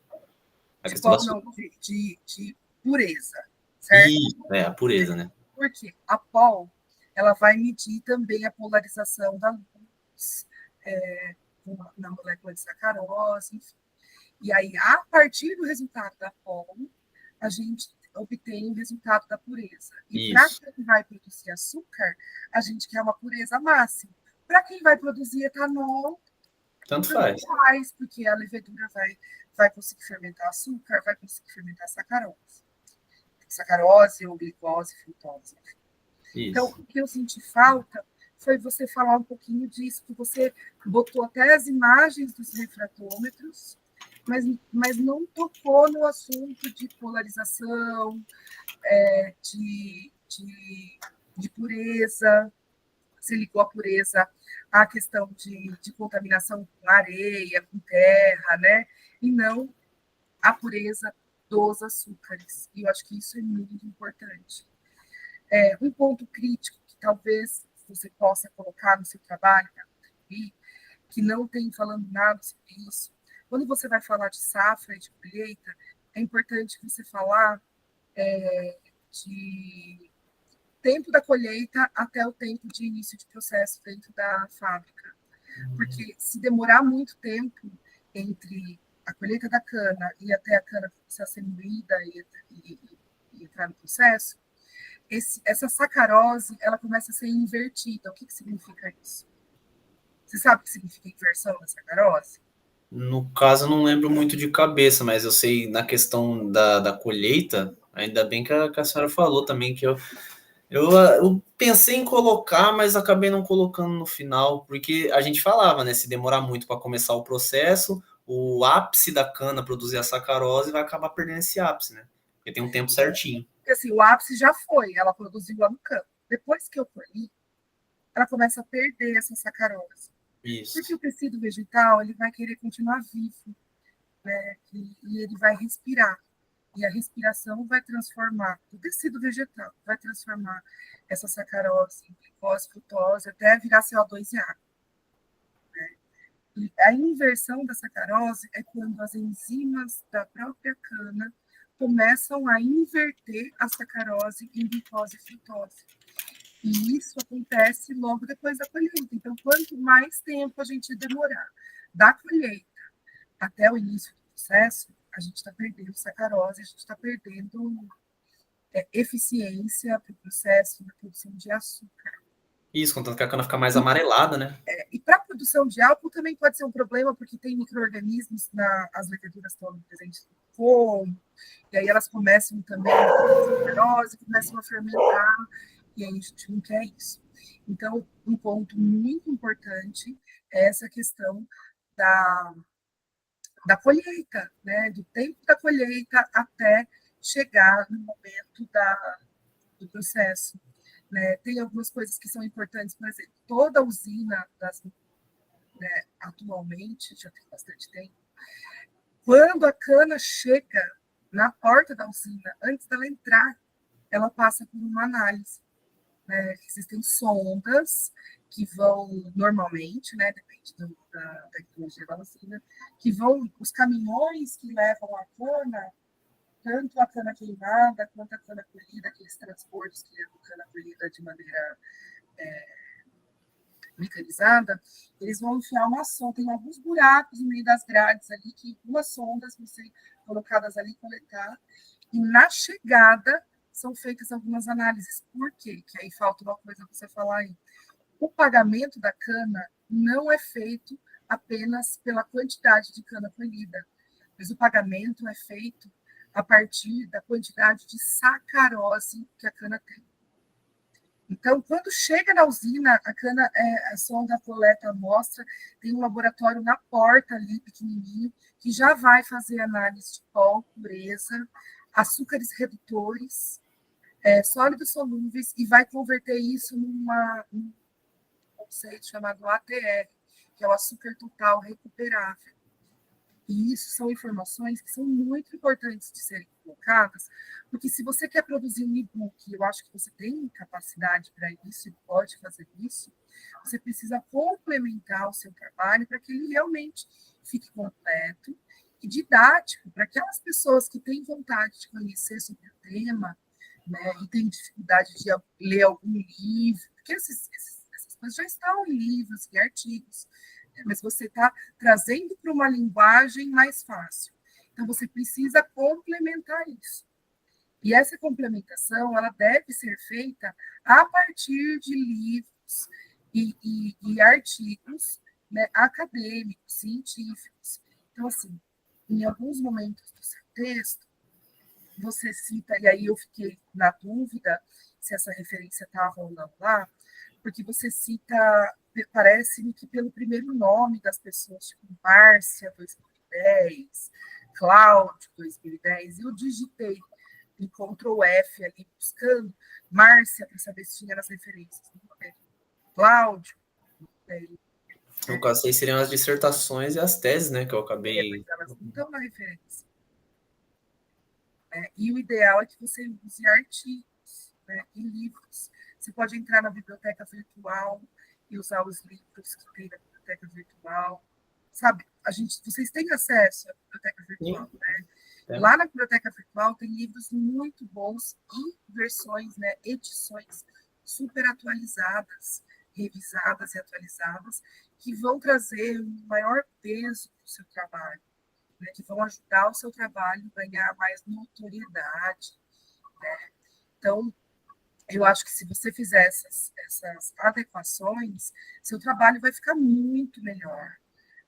A questão POL não, de pureza, certo? Isso, a pureza, né? Porque a POL, ela vai medir também a polarização da luz na molécula de sacarose, enfim. E aí, a partir do resultado da POL, a gente obtém o resultado da pureza. E para quem vai produzir açúcar, a gente quer uma pureza máxima. Para quem vai produzir etanol, tanto faz, porque a levedura vai conseguir fermentar açúcar, vai conseguir fermentar sacarose ou glicose, frutose. Então, o que eu senti falta foi você falar um pouquinho disso, que você botou até as imagens dos refratômetros, mas não tocou no assunto de polarização, de pureza. Você ligou a pureza à questão de contaminação com areia, com terra, né? E não a pureza dos açúcares. E eu acho que isso é muito importante. Um ponto crítico que talvez você possa colocar no seu trabalho, que não tem falando nada sobre isso, quando você vai falar de safra e de colheita, é importante você falar de tempo da colheita até o tempo de início de processo dentro da fábrica. Porque se demorar muito tempo entre a colheita da cana e até a cana começar a ser moída e entrar no processo, essa sacarose ela começa a ser invertida. O que significa isso? Você sabe o que significa inversão da sacarose? No caso, eu não lembro muito de cabeça, mas eu sei na questão da colheita, ainda bem que a senhora falou também, que eu pensei em colocar, mas acabei não colocando no final, porque a gente falava, né? Se demorar muito para começar o processo, o ápice da cana produzir a sacarose vai acabar perdendo esse ápice, né? Porque tem um tempo certinho. Porque assim, o ápice já foi, ela produziu lá no campo. Depois que eu colhi, ela começa a perder essa sacarose. Isso. Porque o tecido vegetal ele vai querer continuar vivo, né? E ele vai respirar. E a respiração vai transformar o tecido vegetal, vai transformar essa sacarose em glicose, frutose, até virar CO2 e água. Né? E a inversão da sacarose é quando as enzimas da própria cana começam a inverter a sacarose em glicose e frutose. E isso acontece logo depois da colheita. Então, quanto mais tempo a gente demorar da colheita até o início do processo, a gente está perdendo sacarose, a gente está perdendo eficiência para o processo da produção de açúcar. Isso, contanto que a cana fica mais amarelada, né? E para a produção de álcool também pode ser um problema, porque tem micro-organismos, as leveduras estão presentes no fogo, e aí elas começam também a produzir sacarose, começam a fermentar, e aí a gente não quer isso. Então, um ponto muito importante é essa questão da colheita, né? Do tempo da colheita até chegar no momento do processo. Né? Tem algumas coisas que são importantes, por exemplo, toda usina, atualmente, já tem bastante tempo, quando a cana chega na porta da usina, antes dela entrar, ela passa por uma análise. Né? Existem sondas que vão, normalmente, né, depende da tecnologia da usina, que vão, os caminhões que levam a cana, tanto a cana queimada quanto a cana colhida, aqueles transportes que levam a cana colhida de maneira mecanizada, eles vão enfiar uma sonda, tem alguns buracos no meio das grades ali, que umas sondas vão ser colocadas ali, coletar, e na chegada são feitas algumas análises. Por quê? Que aí falta uma coisa para você falar aí. O pagamento da cana não é feito apenas pela quantidade de cana colhida, mas o pagamento é feito a partir da quantidade de sacarose que a cana tem. Então, quando chega na usina, a cana, a sonda coleta a amostra, tem um laboratório na porta ali, pequenininho, que já vai fazer análise de pó, pureza, açúcares redutores, sólidos solúveis, e vai converter isso num conceito chamado ATR, que é o açúcar total recuperável. E isso são informações que são muito importantes de serem colocadas, porque se você quer produzir um e-book, eu acho que você tem capacidade para isso e pode fazer isso, você precisa complementar o seu trabalho para que ele realmente fique completo e didático, para aquelas pessoas que têm vontade de conhecer sobre o tema, né, e têm dificuldade de ler algum livro, porque essas coisas já estão em livros e artigos, mas você está trazendo para uma linguagem mais fácil. Então, você precisa complementar isso. E essa complementação, ela deve ser feita a partir de livros e artigos, né, acadêmicos, científicos. Então, assim, em alguns momentos do seu texto, você cita, e aí eu fiquei na dúvida se essa referência estava ou não lá, porque você cita, parece-me que pelo primeiro nome das pessoas, tipo Márcia 2010, Cláudio 2010, eu digitei em Ctrl F ali, buscando Márcia para saber se tinha nas referências. Cláudio, No caso, aí seriam as dissertações e as teses, né, que eu acabei... elas não estão na referência. E o ideal é que você use artigos, né, e livros. Você pode entrar na biblioteca virtual e usar os livros que tem na biblioteca virtual. Sabe, vocês têm acesso à biblioteca virtual, né? É. Lá na biblioteca virtual tem livros muito bons e versões, né, edições super atualizadas, revisadas e atualizadas, que vão trazer um maior peso para o seu trabalho, né, que vão ajudar o seu trabalho a ganhar mais notoriedade, né? Então, eu acho que se você fizer essas adequações, seu trabalho vai ficar muito melhor,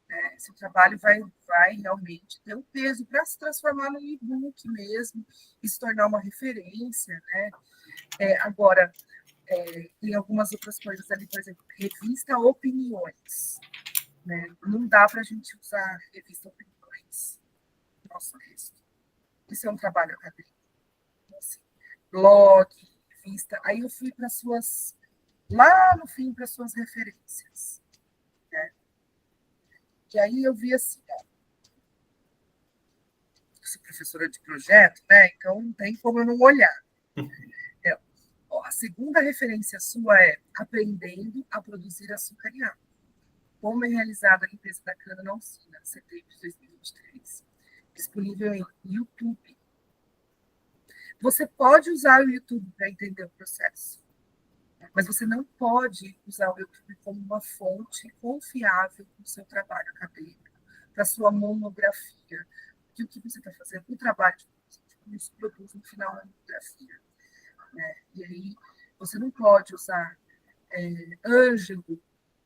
né? Seu trabalho vai realmente ter um peso para se transformar num e-book mesmo e se tornar uma referência, né? Agora, tem algumas outras coisas ali, por exemplo, revista Opiniões, né? Não dá para a gente usar revista Opiniões no nosso texto. Isso é um trabalho acadêmico. Então, assim, blog, revista. Aí eu fui para lá no fim, para suas referências, né? E aí eu vi assim, ó, eu sou professora de projeto, né? Então não tem como eu não olhar. A segunda referência sua é Aprendendo a Produzir Açúcar e Água. Como é realizada a limpeza da cana na usina, setembro de 2023. Disponível em YouTube. Você pode usar o YouTube para entender o processo, mas você não pode usar o YouTube como uma fonte confiável para o seu trabalho acadêmico, para a sua monografia. Porque o que você está fazendo? O trabalho de curso produz no final uma monografia, né? E aí você não pode usar Ângelo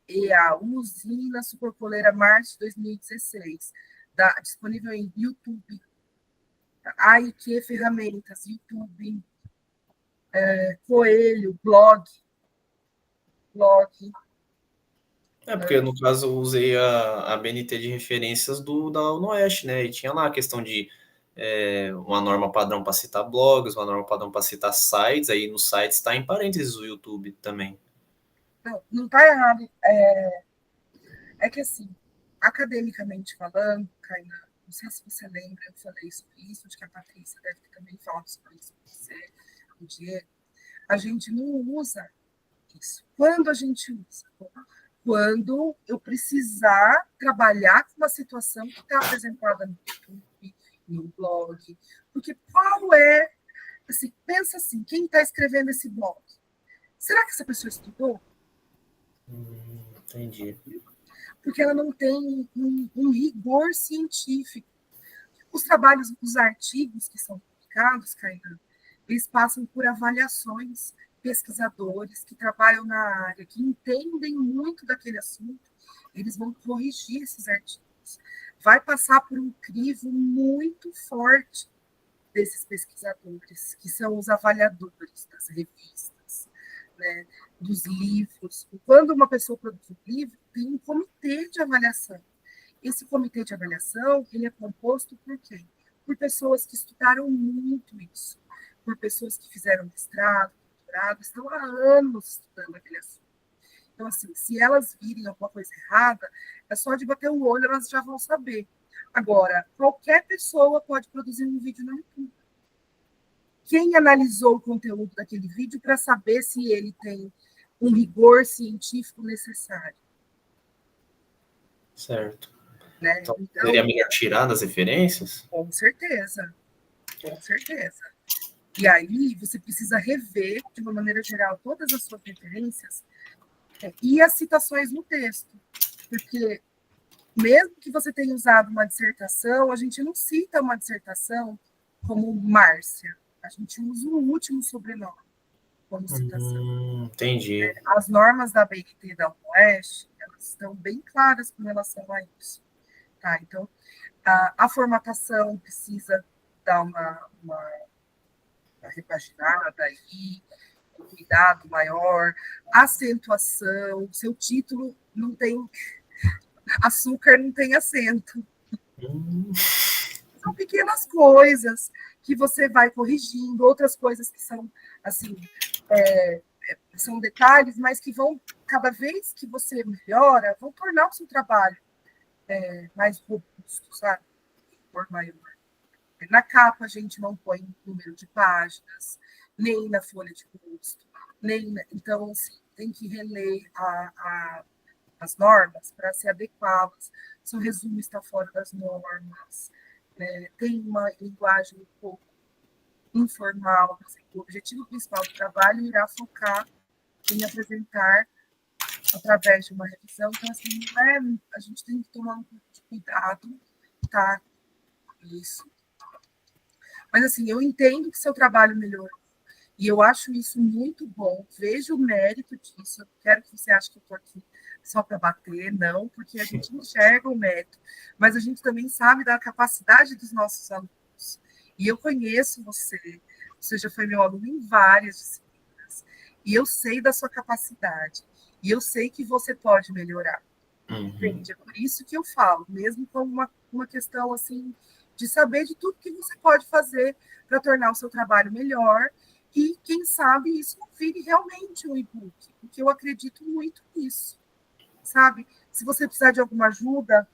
e a usina superpoleira março de 2016, disponível em YouTube. AIQ Ferramentas, YouTube, Coelho, blog. Porque no caso eu usei a BNT de referências da UNOeste, né? E tinha lá a questão de uma norma padrão para citar blogs, uma norma padrão para citar sites, aí nos sites está em parênteses o YouTube também. Não está errado. É que assim, academicamente falando, Kainan, não sei se você lembra, eu falei sobre isso, acho que a Patrícia deve ter também falado sobre isso com você, o Diego. A gente não usa isso. Quando a gente usa? Quando eu precisar trabalhar com uma situação que está apresentada no YouTube, no blog. Porque qual é... Assim, pensa assim, quem está escrevendo esse blog? Será que essa pessoa estudou? Entendi. Porque ela não tem um rigor científico. Os trabalhos, os artigos que são publicados, Kainan, eles passam por avaliações, pesquisadores que trabalham na área, que entendem muito daquele assunto, eles vão corrigir esses artigos. Vai passar por um crivo muito forte desses pesquisadores, que são os avaliadores das revistas, né, dos livros. Quando uma pessoa produz um livro, tem um comitê de avaliação. Esse comitê de avaliação, ele é composto por quem? Por pessoas que estudaram muito isso, por pessoas que fizeram mestrado, doutorado, estão há anos estudando aquele assunto. Então, assim, se elas virem alguma coisa errada, é só de bater o olho, elas já vão saber. Agora, qualquer pessoa pode produzir um vídeo no YouTube. Quem analisou o conteúdo daquele vídeo para saber se ele tem um rigor científico necessário? Certo. Né? Então, Então, seria melhor tirar das referências? com certeza. Com certeza. E aí, você precisa rever, de uma maneira geral, todas as suas referências e as citações no texto. Porque, mesmo que você tenha usado uma dissertação, a gente não cita uma dissertação como Márcia. A gente usa o último sobrenome como citação. Entendi. As normas da BNT e da UEST, elas estão bem claras com relação a isso. Tá? Então, a formatação precisa dar uma repaginada aí, um cuidado maior, acentuação, seu título não tem açúcar, não tem acento. São pequenas coisas que você vai corrigindo, outras coisas que são assim, são detalhes, mas que vão, cada vez que você melhora, vão tornar o seu trabalho mais robusto, sabe? Por maior. Na capa, a gente não põe número de páginas, nem na folha de custo, então, assim, tem que reler as normas para se adequá-las. Se o resumo está fora das normas, tem uma linguagem um pouco informal, o objetivo principal do trabalho irá focar em apresentar através de uma revisão. Então, assim, a gente tem que tomar um pouco de cuidado, tá? Isso. Mas, assim, eu entendo que seu trabalho melhorou. E eu acho isso muito bom. Vejo o mérito disso. Eu quero que você ache que eu estou aqui só para bater, não, porque a gente enxerga o mérito. Mas a gente também sabe da capacidade dos nossos alunos. E eu conheço você já foi meu aluno em várias disciplinas. E eu sei da sua capacidade. E eu sei que você pode melhorar. Entende? É por isso que eu falo, mesmo como uma questão assim, de saber de tudo que você pode fazer para tornar o seu trabalho melhor e, quem sabe, isso vire realmente um e-book, porque eu acredito muito nisso, sabe? Se você precisar de alguma ajuda,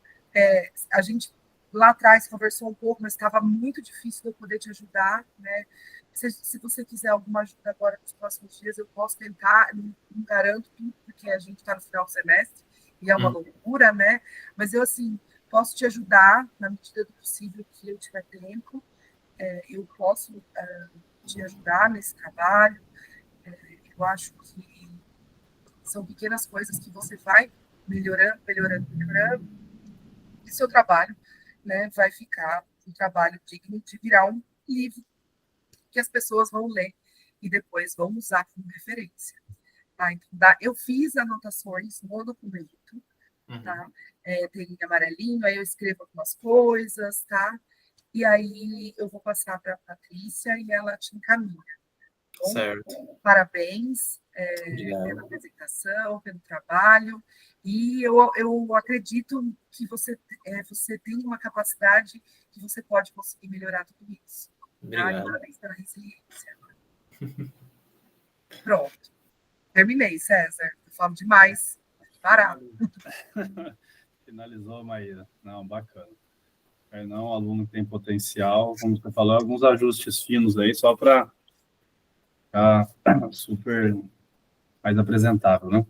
a gente lá atrás conversou um pouco, mas estava muito difícil de eu poder te ajudar, né? Se você quiser alguma ajuda agora nos próximos dias, eu posso tentar, não garanto tudo, porque a gente está no final do semestre, e é uma loucura, né? Mas eu, assim, posso te ajudar na medida do possível que eu tiver tempo. Eu posso te ajudar nesse trabalho. Eu acho que são pequenas coisas que você vai melhorando, e seu trabalho, né, vai ficar um trabalho digno de virar um livro que as pessoas vão ler e depois vão usar como referência. Tá? Então, eu fiz anotações no documento, tá? Tem em amarelinho, aí eu escrevo algumas coisas, tá? E aí eu vou passar para a Patrícia e ela te encaminha. Bom, certo. Parabéns pela apresentação, pelo trabalho, e eu acredito que você tem uma capacidade que você pode conseguir melhorar tudo isso. Tá? E parabéns pela resiliência. Pronto. Terminei, César. Eu falo demais. Parado. Finalizou, Maíra. Não, bacana. Não, aluno que tem potencial, como você falou, alguns ajustes finos aí, só para ficar super mais apresentável, né?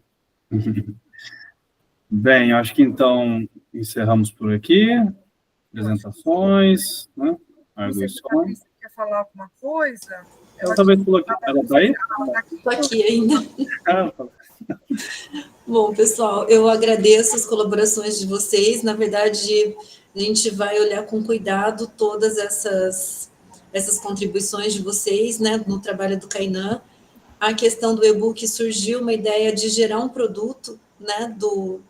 Bem, acho que então encerramos por aqui. Apresentações, né? Arguições. Você quer falar alguma coisa? Ela também falou que ela está aí? Estou aqui ainda. Bom, pessoal, eu agradeço as colaborações de vocês. Na verdade, a gente vai olhar com cuidado todas essas contribuições de vocês, né, no trabalho do Kainan. A questão do e-book surgiu uma ideia de gerar um produto, né,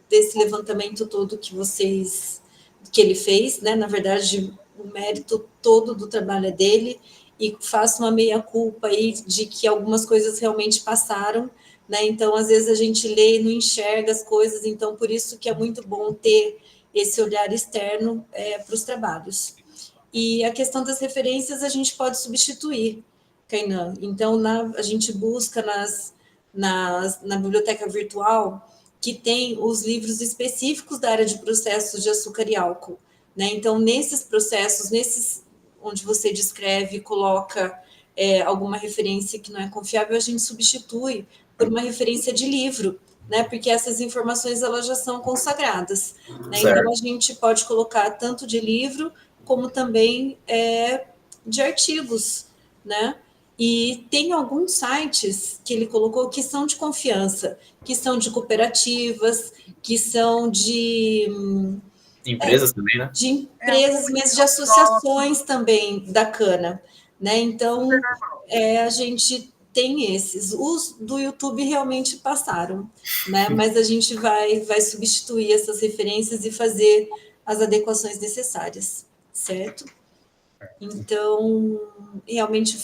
desse levantamento todo que ele fez, né, na verdade, o mérito todo do trabalho é dele, e faço uma meia-culpa aí de que algumas coisas realmente passaram, né, então, às vezes a gente lê e não enxerga as coisas, então, por isso que é muito bom ter esse olhar externo para os trabalhos. E a questão das referências a gente pode substituir, Kainan. Então, a gente busca na biblioteca virtual que tem os livros específicos da área de processos de açúcar e álcool, né? Então, nesses processos, onde você descreve e coloca alguma referência que não é confiável, a gente substitui por uma referência de livro, né? Porque essas informações elas já são consagradas, né? Então, a gente pode colocar tanto de livro como também de artigos, né? E tem alguns sites que ele colocou que são de confiança, que são de cooperativas, que são de empresas também, né? De empresas, mas de associações também da cana, né? Então, a gente tem esses. Os do YouTube realmente passaram, né? Mas a gente vai substituir essas referências e fazer as adequações necessárias, certo? Então, realmente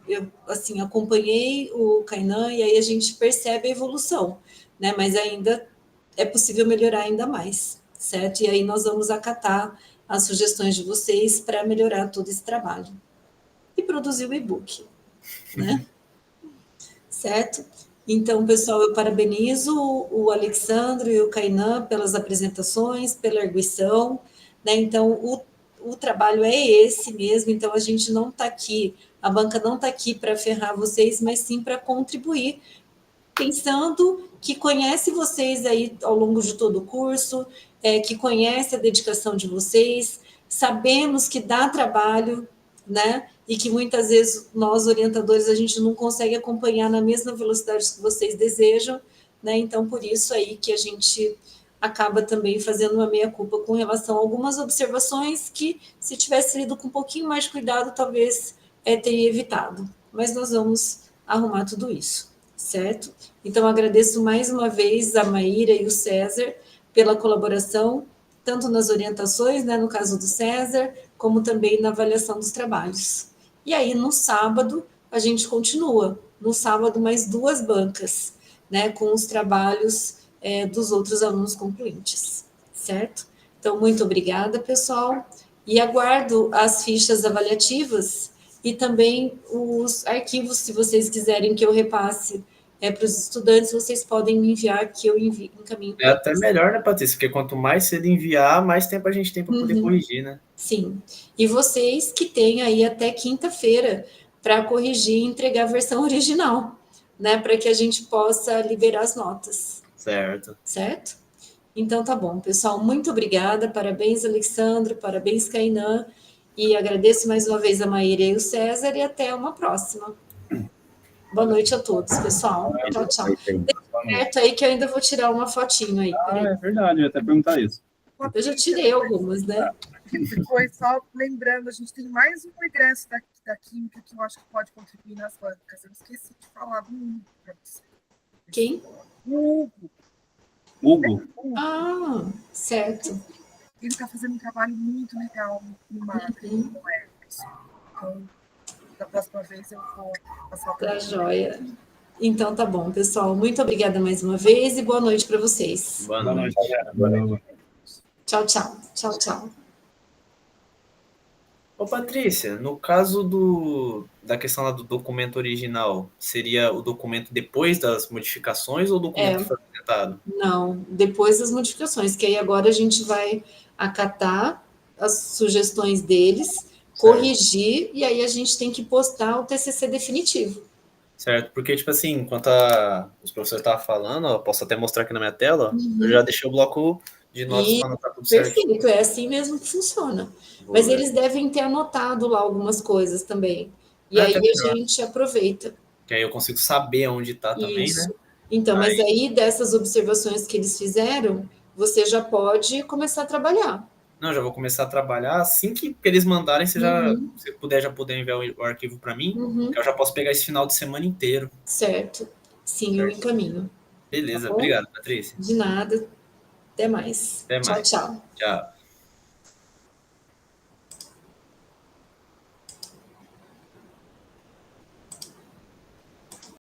eu assim, acompanhei o Kainan e aí a gente percebe a evolução, né? Mas ainda é possível melhorar ainda mais, certo? E aí nós vamos acatar as sugestões de vocês para melhorar todo esse trabalho. E produzir o e-book, né? Certo? Então, pessoal, eu parabenizo o Alexandre e o Kainan pelas apresentações, pela arguição, né? Então, o trabalho é esse mesmo, então a gente não está aqui, a banca não está aqui para ferrar vocês, mas sim para contribuir, pensando que conhece vocês aí ao longo de todo o curso, que conhece a dedicação de vocês, sabemos que dá trabalho, né? E que muitas vezes nós, orientadores, a gente não consegue acompanhar na mesma velocidade que vocês desejam, né? Então, por isso aí que a gente acaba também fazendo uma meia-culpa com relação a algumas observações que, se tivesse lido com um pouquinho mais de cuidado, talvez teria evitado. Mas nós vamos arrumar tudo isso, certo? Então, agradeço mais uma vez a Maíra e o César pela colaboração, tanto nas orientações, né, no caso do César, como também na avaliação dos trabalhos. E aí, no sábado, a gente continua. No sábado, mais 2 bancas, né, com os trabalhos dos outros alunos concluintes, certo? Então, muito obrigada, pessoal, e aguardo as fichas avaliativas e também os arquivos, se vocês quiserem que eu repasse para os estudantes, vocês podem me enviar, que eu encaminho. É até melhor, né, Patrícia? Porque quanto mais cedo enviar, mais tempo a gente tem para poder corrigir, né? Sim. E vocês que têm aí até quinta-feira para corrigir e entregar a versão original, né? Para que a gente possa liberar as notas. Certo. Certo? Então tá bom, pessoal. Muito obrigada. Parabéns, Alexandre. Parabéns, Kainan. E agradeço mais uma vez a Maíra e o César. E até uma próxima. Boa noite a todos, pessoal. Tchau, tchau. Certo aí que eu ainda vou tirar uma fotinho aí. É verdade, eu ia até perguntar isso. Eu já tirei algumas, né? Depois, só lembrando, a gente tem mais um egresso da Química que eu acho que pode contribuir nas bancas. Eu esqueci de falar do Hugo para você. Quem? O Hugo. Hugo? Ah, certo. Ele está fazendo um trabalho muito legal no marketing, no Everson. Então, da próxima vez eu vou passar Tá joia. Então tá bom, pessoal. Muito obrigada mais uma vez e boa noite para vocês. Boa noite. Boa noite. Tchau, tchau. Tchau, tchau. Ô, Patrícia, no caso da questão lá do documento original, seria o documento depois das modificações ou o documento que foi apresentado? Não, depois das modificações, que aí agora a gente vai acatar as sugestões deles, corrigir, e aí a gente tem que postar o TCC definitivo. Certo, porque, tipo assim, enquanto os professores estavam falando, eu posso até mostrar aqui na minha tela, eu já deixei o bloco de notas para anotar tudo certo. Perfeito, é assim mesmo que funciona. Mas eles devem ter anotado lá algumas coisas também. E aí a gente aproveita. Que aí eu consigo saber onde está também, né? Então, mas aí dessas observações que eles fizeram, você já pode começar a trabalhar. Não, já vou começar a trabalhar assim que eles mandarem, se puder enviar o arquivo para mim, que eu já posso pegar esse final de semana inteiro. Certo. Sim, eu encaminho. Beleza, obrigado, Patrícia. De nada. Até mais. Até mais. Tchau, tchau. Tchau.